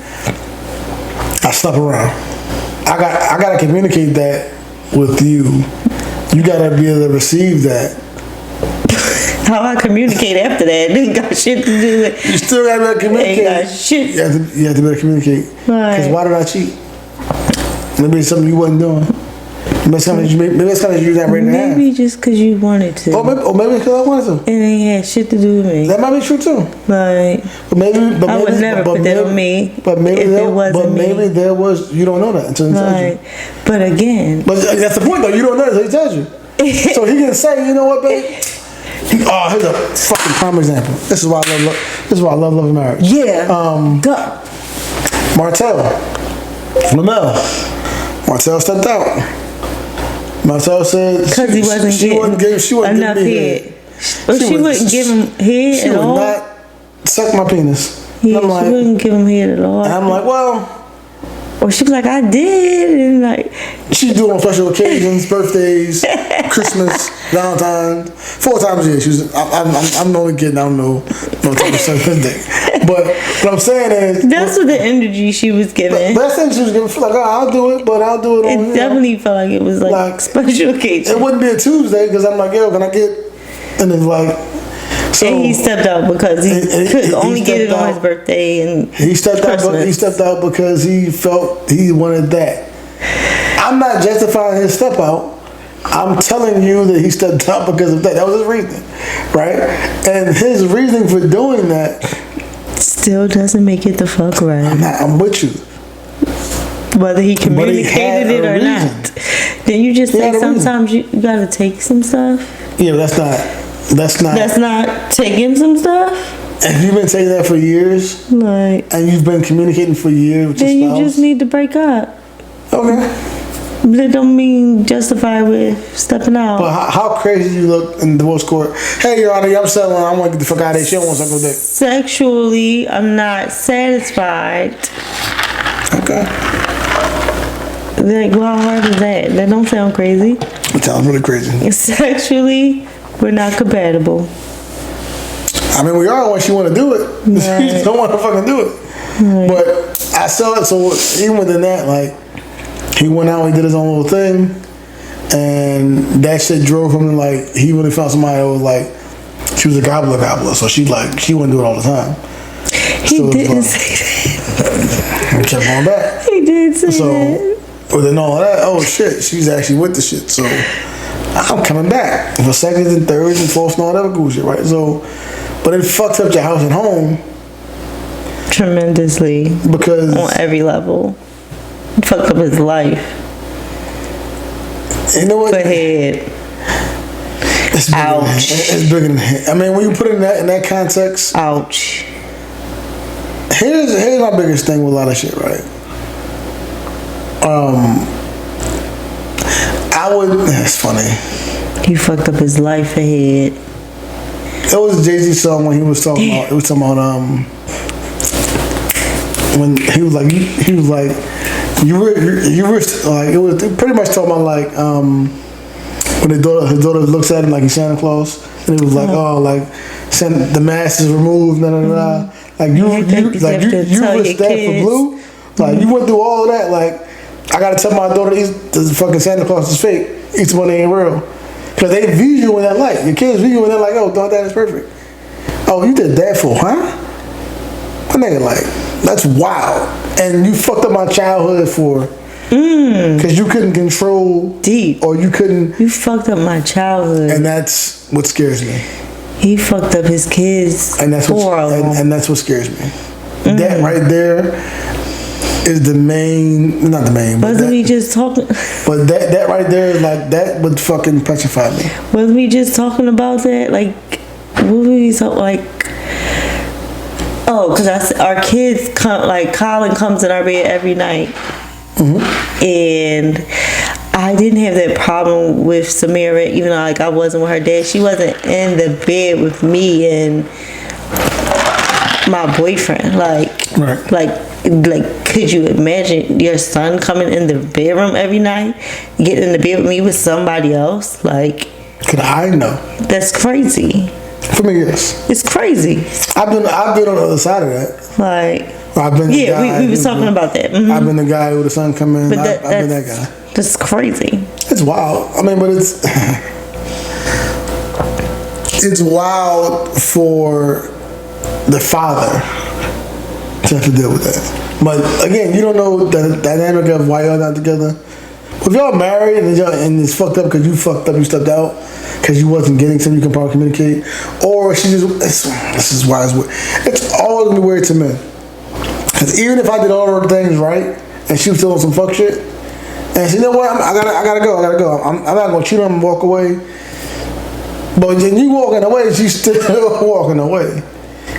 I slap around, I gotta communicate that with you. You gotta be able to receive that. How I communicate after that ain't got shit to do with. You still gotta be able to communicate. Ain't got shit. You have to be able to communicate. Because why did I cheat? Maybe it's something you wasn't doing. Maybe it's something you got right now. Maybe just because you wanted to. Or maybe because I wanted to. It ain't had shit to do with me. That might be true too. Like, I would never put that on me. But maybe there was. You don't know that until he tells you. But again. But that's the point though. You don't know until he tells you. So he can say, you know what, babe? Oh, here's a fucking prime example. This is why I love Love and Marriage. Yeah. Martell. Lamel. Martell stepped out. Martell said because he wasn't getting enough head. But she wouldn't give him head at all. She would not suck my penis. Yeah, she wouldn't give him head at all. And I'm like, well. Or she was like, I did, and like. She do it on special occasions, birthdays, Christmas, Valentine's, 4 times a year. She was. I'm only kidding. I don't know no type of certain thing. But what I'm saying is. That's what the energy she was giving. But that's the energy she was giving. Like, oh, I'll do it, but I'll do it on. It definitely felt like it was like special occasion. It wouldn't be a Tuesday because I'm like, yo, can I get? And it's like. So, and he stepped out because he could only get it on his birthday and he stepped out because he felt he wanted that. I'm not justifying his step out. I'm telling you that he stepped out because of that. That was his reason, right? And his reason for doing that still doesn't make it the fuck right. I'm with you. Whether he communicated it or not. Then you just say sometimes you gotta take some stuff. Yeah, but that's not taking some stuff. If you've been taking that for years, like, and you've been communicating for years with your spouse, then you just need to break up. Okay. That don't mean justify with stepping out. But how crazy you look in the divorce court? Hey, Your Honor, I'm settling. I want to get the fuck out of here. She don't want to suck no dick. Sexually, I'm not satisfied. Okay. Like, well, how hard is that? That don't sound crazy. It sounds really crazy. Sexually, we're not compatible. I mean, we are when she want to do it. Right. She just don't want to fucking do it. Right. But I saw it, so even within that, like, he went out and he did his own little thing, and that shit drove him to, like, he really found somebody that was like, she was a gobbler, so she wouldn't do it all the time. He didn't say that. He kept going back. He did say that. Within all that, oh shit, she's actually with the shit, so I'm coming back for seconds and thirds and fourths and all that cool shit, right? So, but it fucked up your house and home tremendously because on every level. It fucked up his life. You know what? Go ahead. It's bigger Ouch. It's bigger than hate. I mean, when you put it in that context, Ouch. here's my biggest thing with a lot of shit, right? That's funny. He fucked up his life ahead. It was Jay-Z song when he was talking about, when he was like, you were like, it was pretty much talking about like, when his daughter looks at him like he's Santa Claus, and he was like, oh, like, the mask is removed, like you risked that for Blue, like you went through all of that, like I gotta tell my daughter the fucking Santa Claus is fake, each one ain't real, because they view you in that light. Your kids view you and they're like, oh, that is perfect. Oh, you did that for, huh? My nigga, like, that's wild, and you fucked up my childhood for. Because you couldn't control deep, or you couldn't. You fucked up my childhood, and that's what scares me. He fucked up his kids, and that's what scares me. That right there is not the main. Wasn't we just talking? But that right there is like that would fucking petrify me. Wasn't we just talking about that? Like, what were we talking like? Oh, because our kids come, like Colin comes in our bed every night. And I didn't have that problem with Samira, even though like I wasn't with her dad. She wasn't in the bed with me and my boyfriend. Like, could you imagine your son coming in the bedroom every night, getting in the bed with me with somebody else? Like, could I know? That's crazy. For me, yes. It's crazy. I've been on the other side of that. Like. I've been the guy we was talking about that. I've been the guy who the sun come in. I've been that guy. That's crazy. It's wild. I mean, but it's wild for the father to have to deal with that. But again, you don't know the dynamic of why y'all not together. If y'all married and it's fucked up because you fucked up, you stepped out because you wasn't getting something you can probably communicate, or she just this is why it's always gonna be weird to men. Because even if I did all her things right, and she was still on some fuck shit, and she, you know what, I gotta go. I'm not gonna cheat on her and walk away. But then you walking away, she's still walking away,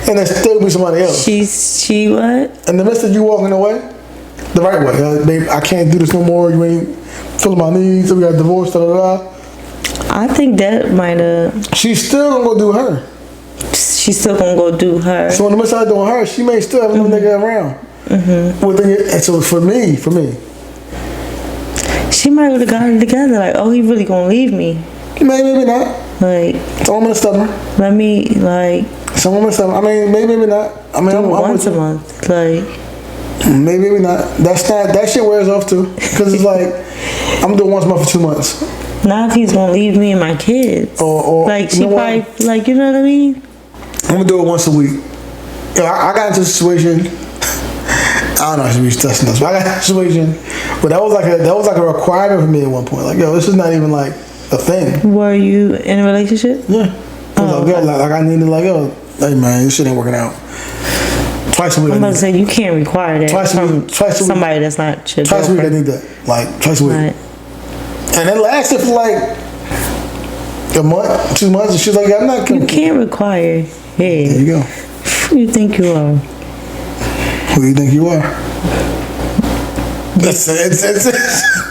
and there's still be somebody else. She what? In the midst of you walking away, the right way, babe, I can't do this no more. You ain't filling my needs. We got divorced. Da da da. I think that might have. She's still gonna go do her. She's still gonna go do her. So in the midst of doing her, she may still have another nigga around. And so for me, she might have got it together. Like, oh, he really gonna leave me? Maybe not. Like, some women are stubborn. Let me like. Some women are stubborn. I mean, maybe not. I mean, I'm once a month. Like, maybe not. That shit wears off too. Because it's like I'm doing once a month for 2 months. Not if he's gonna leave me and my kids. Or like she probably like, you know what I mean. I'm gonna do it once a week. I got into a situation. I don't know if she was testing us, but I got into a situation. But that was like a requirement for me at one point. Like, yo, this is not even like a thing. Were you in a relationship? Yeah. Like I needed yo, hey man, this shit ain't working out. Twice a week. I'm about to say you can't require that twice a week. Somebody that's not your twice a week. I need that. Like twice a week. Right. And it lasted for like a month, 2 months, and she's like, I'm not. You can't require. Hey, there you go. Who you think you are? Who do you think you are? It's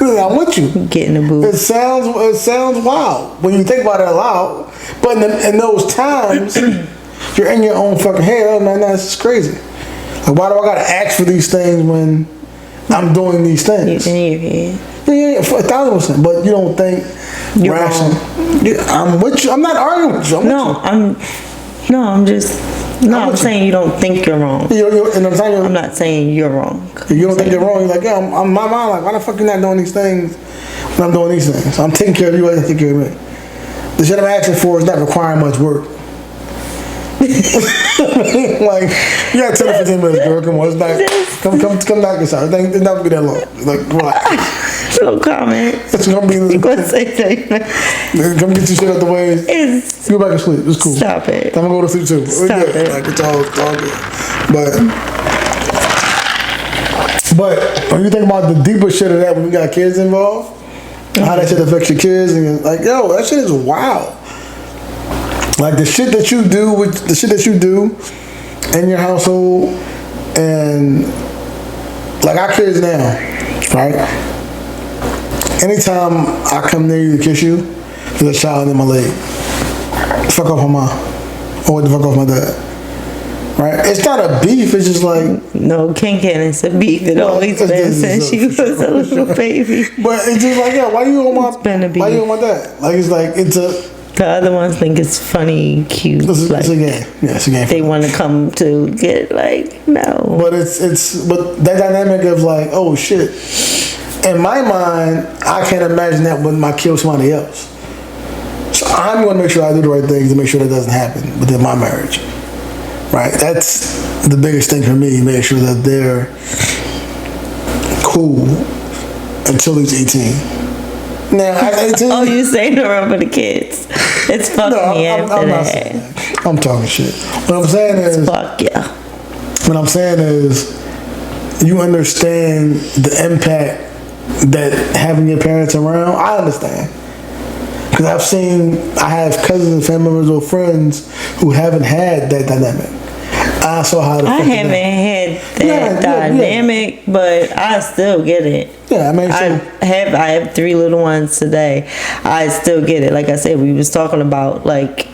I'm with you. Get in the booth. It sounds wild when you think about it aloud, but in those times, you're in your own fucking head. Oh man, that's crazy. Like, why do I gotta ask for these things when I'm doing these things? You're in your head. Yeah, 1,000%. But you don't think you're rational. Yeah, I'm with you. I'm not arguing with you. I'm saying you don't think you're wrong. I'm not saying you're wrong. You don't think you're wrong. You're like, yeah, I'm my mind. Like, why the fuck you not doing these things when I'm doing these things? I'm taking care of you. I take care of me. The shit I'm asking for is not requiring much work. Like, you got 10 or 15 minutes, girl. Come on, it's not. Come knock this out. It's not gonna be that long. Like, relax. No comment. It's gonna be. Go say that. Come get your shit out the way. Go back to sleep. It's cool. Stop it. I'm gonna go to sleep too. Stop it. Like, it's all good. But when you think about the deeper shit of that, when you got kids involved, how that shit affects your kids, and you're like, yo, that shit is wild. Like the shit that you do in your household, and like our kids now, right? Anytime I come near you to kiss you, there's a child in my leg. Fuck off my mom, or the fuck off my dad. Right? It's not a beef. It's just like no, Ken it's a beef. It always been since she was a little baby. But it's just like, yeah, why you on my? Been a beef. Why you on my dad? Like it's a. The other ones think it's funny, cute. It's like, a game. Yeah, it's a game. They want to come to get like no. But but that dynamic of like, oh shit. In my mind, I can't imagine that when my kid was somebody else. So I'm going to make sure I do the right things to make sure that doesn't happen within my marriage. Right? That's the biggest thing for me. Make sure that they're cool until he's 18. Now, at 18. Oh, you saying around for the kids? It's fuck me after that. I'm talking shit. What I'm saying is, fuck yeah. What I'm saying is, you understand the impact that having your parents around. I understand. Because I have cousins and family members or friends who haven't had that dynamic. I saw how I haven't had that dynamic, but I still get it. Yeah, I mean, I have 3 little ones today. I still get it. Like I said, we was talking about like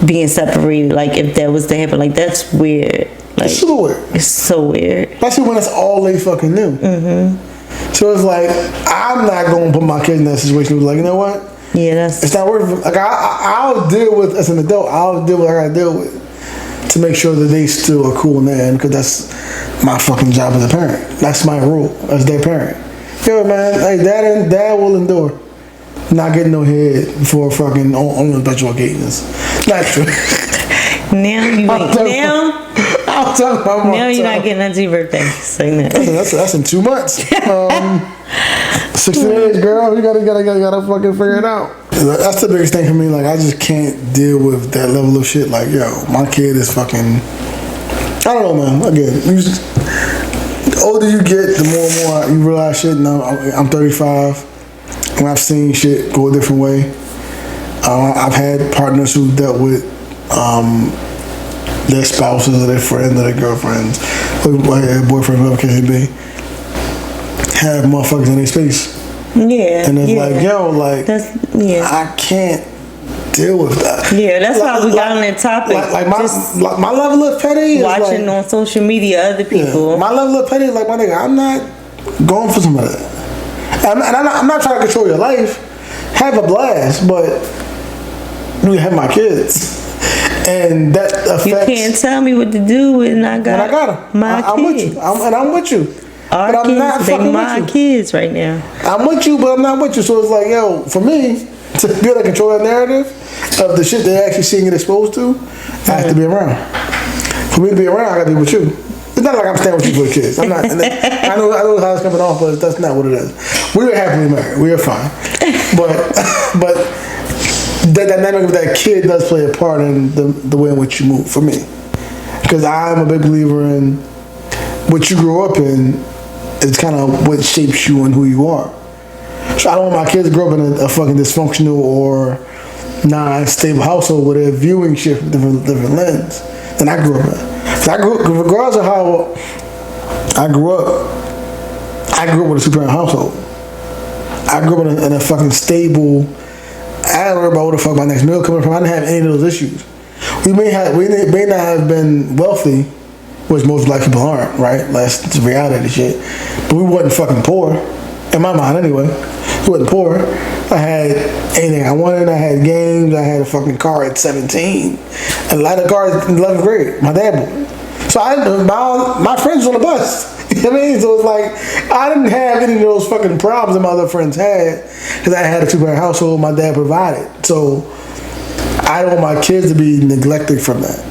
being separated. Like if that was to happen, like that's weird. Like it's so weird. It's so weird. Especially when that's all they fucking knew. Mm-hmm. So it's like I'm not gonna put my kids in that situation. Like, you know what? Yeah, it's not worth it. Like I'll deal with as an adult. I'll deal with what I gotta deal with to make sure that they still are cool in the end, because that's my fucking job as a parent. That's my role as their parent. Yo, man, hey, dad will endure not getting no head for fucking on special occasions. Not true. Now you ain't. Now you're not getting that to your birthday. Say that. That's in 2 months. 60 days, girl. You gotta fucking figure it out. That's the biggest thing for me. Like, I just can't deal with that level of shit. Like, yo, my kid is fucking. I don't know, man. Again, the older you get, the more and more you realize shit. Now I'm 35, and I've seen shit go a different way. I've had partners who dealt with their spouses or their friends or their girlfriends, or their boyfriend, whoever it can be, have motherfuckers in their space. Yeah. And it's like, yo, like, I can't deal with that. Yeah, that's why we got on that topic. Like my level of petty is watching on social media other people. Yeah, my level of petty is like, my nigga, I'm not going for some of that. I'm not trying to control your life. Have a blast, but you have my kids. And that affects... You can't tell me what to do when I got them. I'm with you. I'm with you. Our but I'm kids, not fucking my with you. kids right now. I'm with you, but I'm not with you. So it's like, yo, for me, to be able to control that narrative of the shit they actually see and get exposed to, I have to be around. For me to be around, I gotta be with you. It's not like I'm staying with you for the kids. I'm not. I know how it's coming off, but that's not what it is. We are happily married. We are fine. But the dynamic of that kid does play a part in the way in which you move for me. Because I'm a big believer in what you grew up in. It's kind of what shapes you and who you are. So I don't want my kids to grow up in a fucking dysfunctional or non-stable household where they're viewing shit from different lens than I grew up in. So regardless of how I grew up with a two-parent household. I grew up in a fucking stable. I didn't worry about what the fuck my next meal coming from. I didn't have any of those issues. We may not have been wealthy, which most black people aren't, right? That's the reality of the shit. But we wasn't fucking poor. In my mind, anyway. We wasn't poor. I had anything I wanted. I had games. I had a fucking car at 17. And a lot of cars in 11th grade. My dad bought. So my friends on the bus. You know what I mean? So it's like, I didn't have any of those fucking problems that my other friends had. Because I had a two-parent household my dad provided. So I don't want my kids to be neglected from that.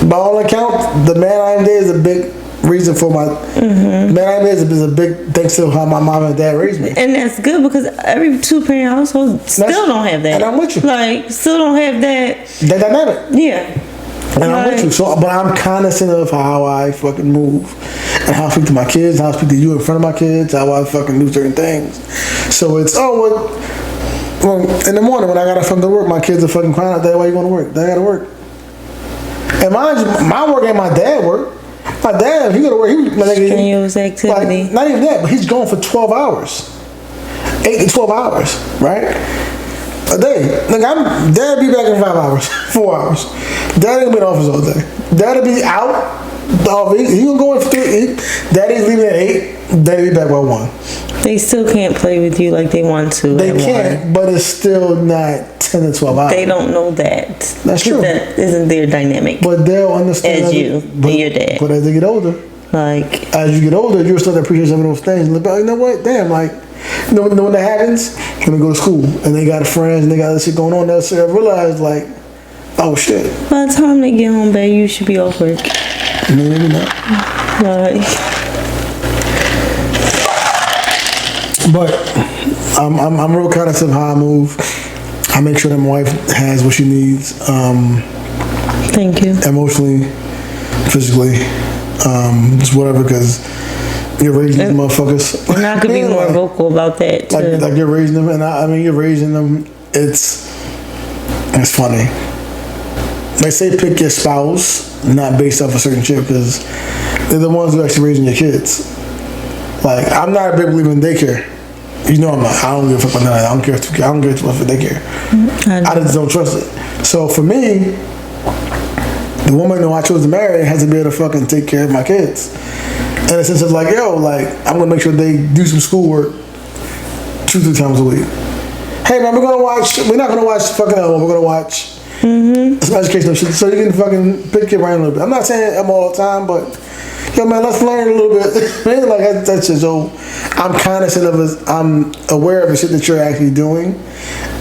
By all accounts, the man I am today is a big reason for my man I am today is a big thanks to how my mom and dad raised me. And that's good because every two-parent household still don't have that. And I'm with you. Like, still don't have that dynamic. Yeah. And I'm with you. So, but I'm cognizant of how I fucking move and how I speak to my kids, how I speak to you in front of my kids, how I fucking do certain things. So it's Well, in the morning when I gotta fucking go to work, my kids are fucking crying out there. Why you going to work? They gotta work. And mind you, my work ain't my dad work. My dad, he go to work. Strenuous activity. Like, not even that, but he's going for 12 hours, 8 to 12 hours, right? A day. Like Dad be back in 5 hours, 4 hours. Dad ain't be in the office all day. Dad'll be out. He gonna go in for 3. Daddy's leaving at 8. Daddy be back by 1. They still can't play with you like they want to. They can't, but it's still not 10 to 12 hours. They don't know that. That's true. That isn't their dynamic. But they'll understand as you and your dad. But as they get older, like as you get older, you'll start to appreciate some of those things. Look, you know what? Damn, like, you know when that happens? When they go to school and they got friends and they got this shit going on, they'll start to realize, like, oh shit. By the time they get home, babe, you should be off work. Maybe not. But I'm real cognizant of how I move. I make sure that my wife has what she needs. Thank you. Emotionally, physically, just whatever, because you're raising these motherfuckers. And I could be more vocal about that too. Like you're raising them, and I mean you're raising them. It's funny. They say pick your spouse, not based off a certain shit, because they're the ones who are actually raising your kids. Like, I'm not a big believer in daycare. You know I'm not. I don't give a fuck about that. I don't care too much for daycare. I just don't trust it. So for me, the woman who I chose to marry has to be able to fucking take care of my kids. In a sense of like, yo, like, I'm gonna make sure they do some schoolwork 2-3 times a week. Hey man, we're not gonna watch fucking we're gonna watch some educational shit, so you can fucking pick your brain a little bit. I'm not saying I'm all the time, but yo man, let's learn a little bit. Man, like that's just so. I'm I'm aware of the shit that you're actually doing,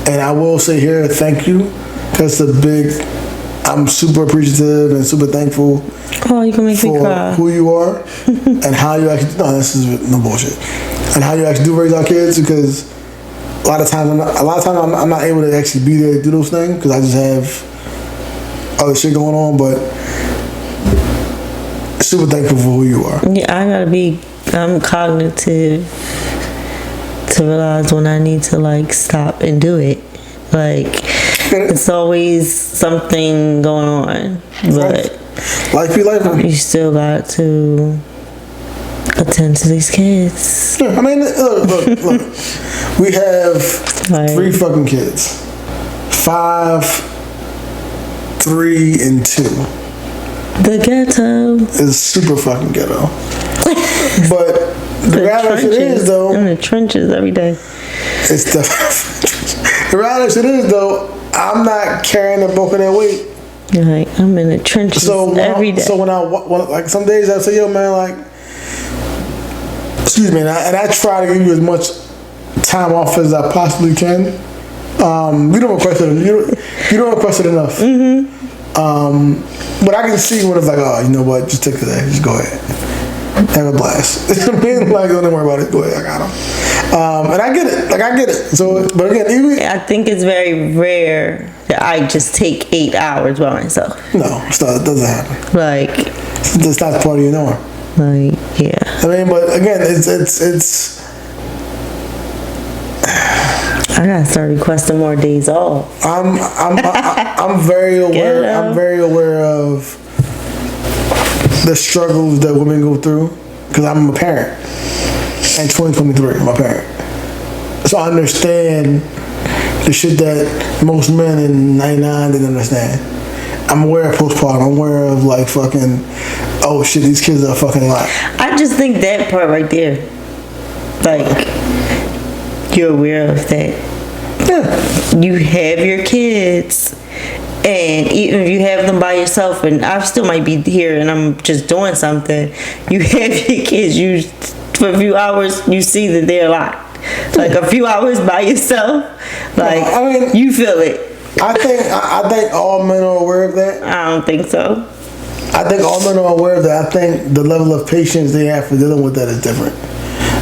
and I will say here, thank you. That's a big. I'm super appreciative and super thankful. Oh, you can make me cry. Who you are and how you actually. No, this is no bullshit. And how you actually do raise our kids, because a lot of times I'm not able to actually be there to do those things because I just have other shit going on. But super thankful for who you are. Yeah, I'm cognitive to realize when I need to like stop and do it. Like it's always something going on, but life be life. You still got to attend to these kids. Yeah, I mean, look. We have 3 fucking kids. 5, 3, and 2. The ghetto is super fucking ghetto. But the reality is though, in the trenches every day. It's the reality is though, I'm not carrying the bulk of that weight. Like I'm in the trenches every day. So when like some days I say, yo man, like, excuse me, and I try to give you as much time off as I possibly can. You don't request it. You don't request it enough. But I can see when it's like, oh, you know what? Just take today. Just go ahead. Have a blast. I mean, like, don't worry about it. Go ahead. I got them. And I get it. Like, I get it. So, but again, I think it's very rare that I just take 8 hours by myself. No, it doesn't happen. Like, it's not part of your norm. Like, yeah. I mean, but again, it's. I gotta start requesting more days off. I'm very aware. I'm very aware of the struggles that women go through because I'm a parent. In 2023, I'm a parent, so I understand the shit that most men in '99 didn't understand. I'm aware of postpartum. I'm aware of like fucking. Oh shit, these kids are a fucking lot. I just think that part right there, like. You're aware of that. Yeah. You have your kids, and even if you have them by yourself, and I still might be here and I'm just doing something, you have your kids. You for a few hours, you see that they're a lot. Like a few hours by yourself, like no, I mean, you feel it. I think all men are aware of that. I don't think so. I think all men are aware of that. I think the level of patience they have for dealing with that is different.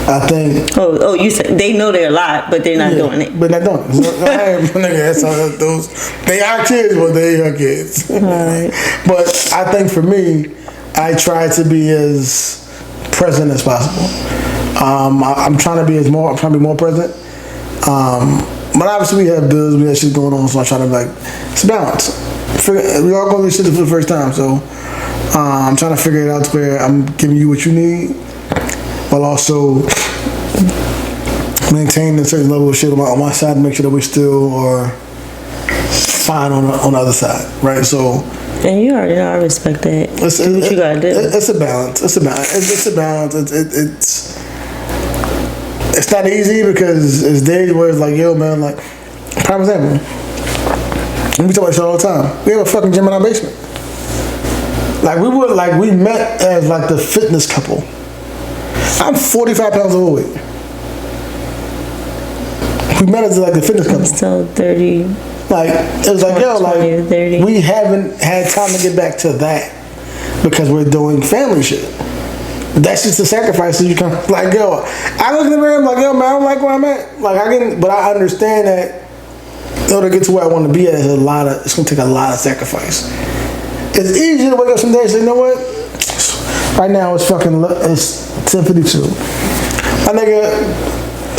I think. Oh, you said they know they're a lot, but they're not doing it. But they're not doing it. They are kids, but they are kids. Right. But I think for me, I try to be as present as possible. I'm trying to be more present. But obviously we have bills, we have shit going on, so I try to like, it's a balance. We all go through this shit for the first time, so I'm trying to figure it out to where I'm giving you what you need, while also maintaining a certain level of shit on my side to make sure that we still are fine on the other side, right? So. And you already know I respect that. Do what you gotta do. It's a balance. It's a balance. It's not easy because it's days where it's like, yo, man, like, prime example. We talk about this all the time. We have a fucking gym in our basement. Like we met as like the fitness couple. I'm 45 pounds overweight. We met as like the fitness couple. I'm still 30. Like, it was like, yo, like, we haven't had time to get back to that because we're doing family shit. That's just the sacrifices you can, like, yo, I look in the mirror, I'm like, yo, man, I don't like where I'm at. Like, but I understand that in order to get to where I want to be at, it's going to take a lot of sacrifice. It's easy to wake up some days and say, you know what? Right now it's 10:52. My nigga,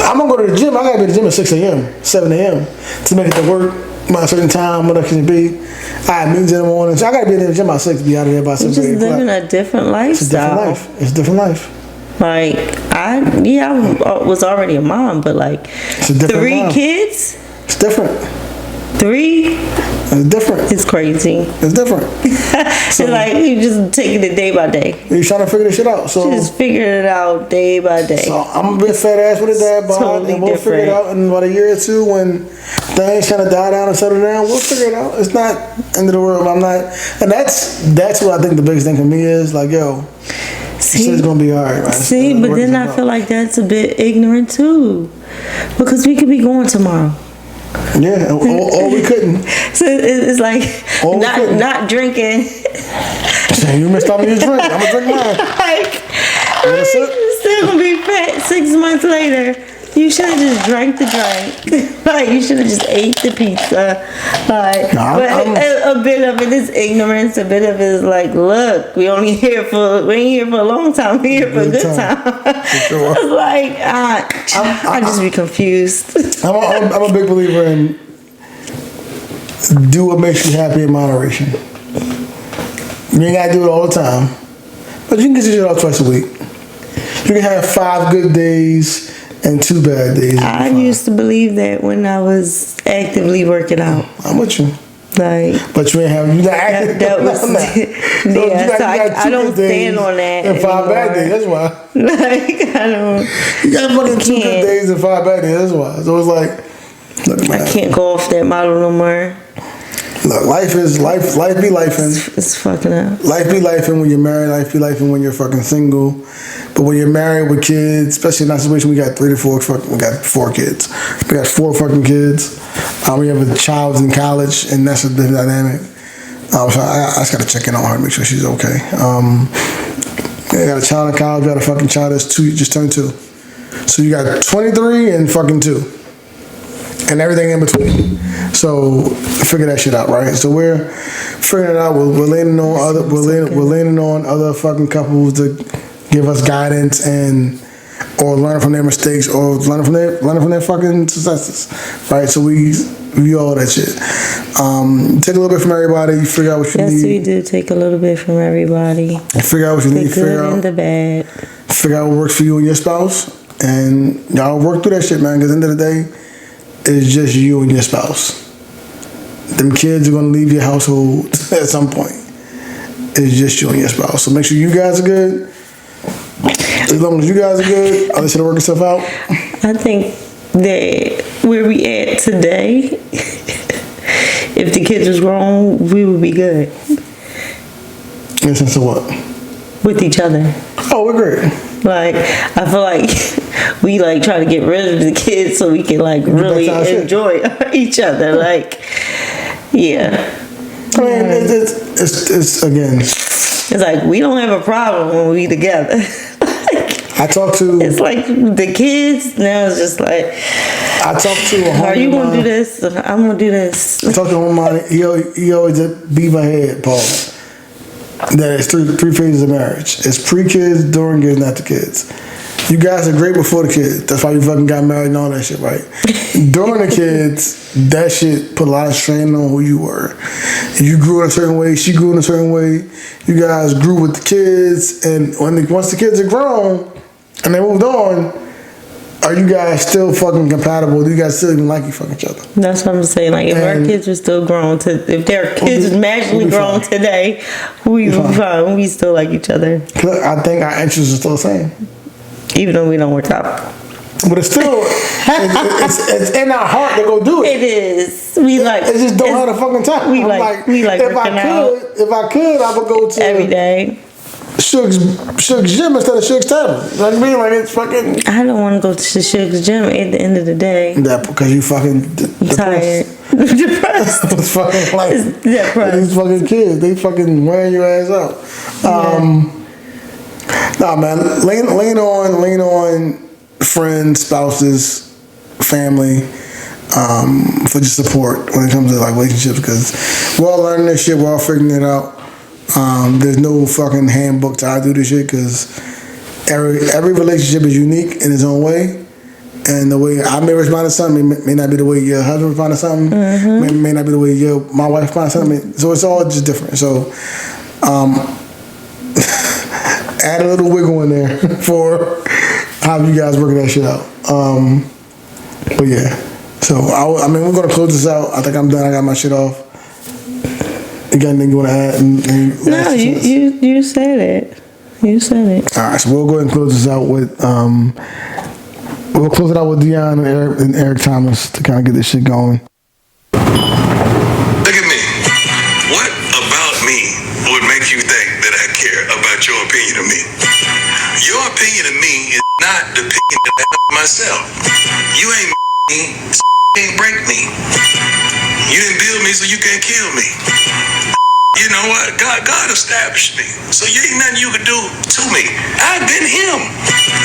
I'm going to go to the gym. I got to be at the gym at 6 a.m., 7 a.m. to make it to work by a certain time, whatever it can be. I have meetings in the morning, so I gotta be in the gym by 6 to be out of there by 7. You're just living a different lifestyle. It's a different life. Like I was already a mom, but like it's a different 3 mom. kids. It's different. 3. It's different. It's crazy. It's different. So, it's like you just taking it day by day. You're trying to figure this shit out. So just figuring it out day by day. So I'm a bit fat ass with a dad bod, totally and we'll figure it out in about a year or two when things kind of die down and settle down. We'll figure it out. It's not end of the world. I'm not, and that's what I think the biggest thing for me is like, yo. See, it's gonna be alright, right? See, but then I feel like that's a bit ignorant too, because we could be going tomorrow. Yeah, or we couldn't. So it's like not drinking. You missed out on your drink. I'm gonna drink mine. Like, still gonna be fat 6 months later. You should have just drank the drink. Like, you should have just ate the pizza. Like, a bit of it is ignorance. A bit of it is like, look, we ain't here for a long time. We're here for a good time. Sure. It's like, I just be confused. I'm a big believer in do what makes you happy in moderation. You ain't gotta do it all the time, but you can get your shit off twice a week. You can have 5 good days and 2 bad days. I used to believe that when I was actively working out. I'm with you. Like, but you ain't have you not active. That was I don't stand on that. And 5 bad days. That's why. Like, I don't. You got fucking 2 good days and 5 bad days. That's why. So it's like, look, man, I can't go off that model no more. Look, life be lifing. It's fucking up. Life be lifing when you're married. Life be lifing when you're fucking single. But when you're married with kids, especially in that situation, we got 3 to 4. We got 4 kids. We got 4 fucking kids. We have a child in college, and that's a different dynamic. So I just got to check in on her, make sure she's okay. I got a child in college. We got a fucking child that's 2, just turned 2. So you got 23 and fucking 2. And everything in between. So figure that shit out, right? So we're figuring it out. We're leaning on other fucking couples to give us guidance and or learn from their mistakes or learn from their fucking successes, right? So we all that shit. Take a little bit from everybody. Figure out what you need. Yes, we do take a little bit from everybody. Figure out what you need. The good and the bad. Figure out what works for you and your spouse, and y'all work through that shit, man. Because at the end of the day, it's just you and your spouse. Them kids are gonna leave your household at some point. It's just you and your spouse. So make sure you guys are good. As long as you guys are good, all this shit will work itself out. I think that where we at today, if the kids was grown, we would be good. In the sense of what? With each other. Oh, we're great. Like, I feel like we like try to get rid of the kids so we can like really enjoy each other. Like, yeah. I mean, it's again. It's like we don't have a problem when we together. I talked to. It's like the kids now. It's just like. I talked to a homie. Are you gonna do this? I'm gonna do this. I talked to one of mine. He always beat my head, Paul. That it's three phases of marriage. It's pre-kids, during kids, and after kids. You guys are great before the kids. That's why you fucking got married and all that shit, right? During the kids, that shit put a lot of strain on who you were. You grew in a certain way. She grew in a certain way. You guys grew with the kids, and once the kids are grown and they moved on, are you guys still fucking compatible? Do you guys still even like each other? That's what I'm saying. Like, if our kids were still grown, if their kids was magically grown today, we fine. We still like each other. I think our interests are still the same. Even though we don't work out. But it's still, it's in our heart to go do it. It is. We like. It just don't have the fucking time. We like working out. If I could, I would go to every day. Suge's gym instead of Suge's table. Like me, like it's fucking. I don't want to go to Suge's gym at the end of the day. That because you fucking tired, depressed. It's fucking like depressed. These fucking kids, they fucking wearing your ass out. Nah, man, lean on friends, spouses, family, for just support when it comes to like relationships, because we're all learning this shit, we're all figuring it out. There's no fucking handbook to how to do this shit, because every relationship is unique in its own way, and the way I may respond to something may not be the way your husband responds to something, may not be the way my wife responds to something, so it's all just different. So add a little wiggle in there for how you guys working that shit out. But yeah, so I mean, we're gonna close this out. I think I'm done. I got my shit off. You got anything you want to add? No, you said it. You said it. All right, so we'll go ahead and close this out with we'll close it out with Dion and Eric Thomas to kind of get this shit going. Look at me. What about me would make you think that I care about your opinion of me? Your opinion of me is not the opinion that I have of myself. You ain't me, can't break me. You didn't build me, so you can't kill me. You know what? God established me. So you ain't nothing you can do to me. I've been him.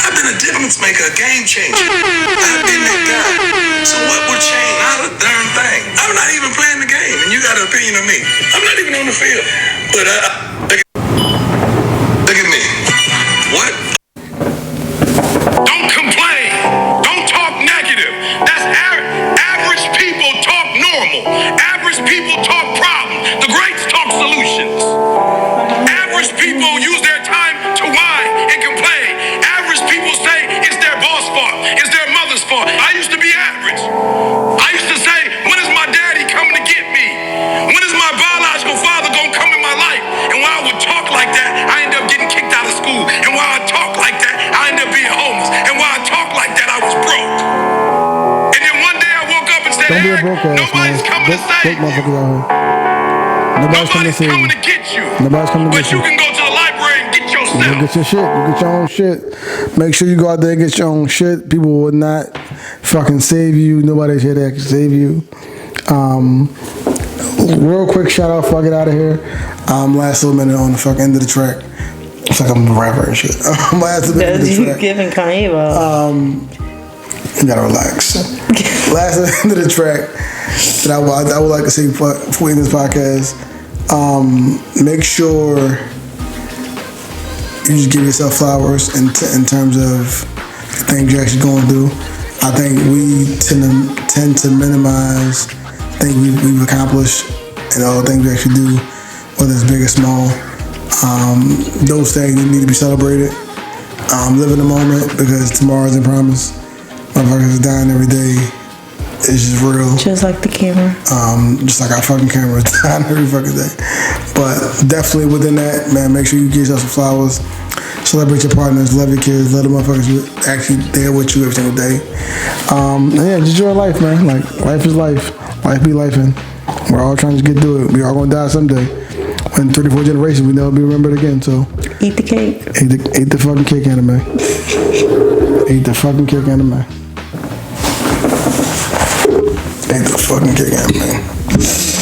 I've been a difference maker, a game changer. I've been that guy. So what would change? Not a darn thing. I'm not even playing the game, and you got an opinion of me. I'm not even on the field. But look at me. What? Don't complain. Don't talk negative. That's average people talk normal. Average people talk problem. The greats talk solutions. Average people use their time to whine and complain. Average people say it's their boss' fault. It's their mother's fault. I used to be average. I used to say, when is my daddy coming to get me? When is my biological father gonna come in my life? And while I would talk like that, I ended up getting kicked out of school. And while I talk like that, I ended up being homeless. And while I talk like that, I was broke. And then one day I woke up and said, Don't be a Eric, broke ass, nobody's man. coming to save you. Nobody's coming to save you. Coming to get you. Nobody's coming to But get you you. can go to the library and get yourself. You get your shit. You get your own shit. Make sure you go out there and get your own shit. People will not fucking save you. Nobody's here that can save you. Real quick shout out before I get out of here. Last little minute on the fucking end of the track. It's like I'm a rapper and shit. Last little minute of the track. Giving Kanye about. You gotta relax. Last end of the track that I would like to say before we end this podcast. Make sure you just give yourself flowers in terms of things you're actually going through. I think we tend to minimize things we've accomplished and all the things we actually do, whether it's big or small. Those things need to be celebrated. Live in the moment, because tomorrow isn't promised. Motherfuckers are dying every day. It's just real. Just like the camera. Just like our fucking camera is dying every fucking day. But definitely within that, man, make sure you give yourself some flowers. Celebrate your partners, love your kids, love the motherfuckers who actually there with you every single day. And yeah, just enjoy life, man. Like, life is life. Life be lifing. We're all trying to get through it. We all gonna die someday. In 34 generations, we never be remembered again, so. Eat the cake. Eat the fucking cake, anime. Eat the fucking cake, anime. Eat the fucking cake, anime.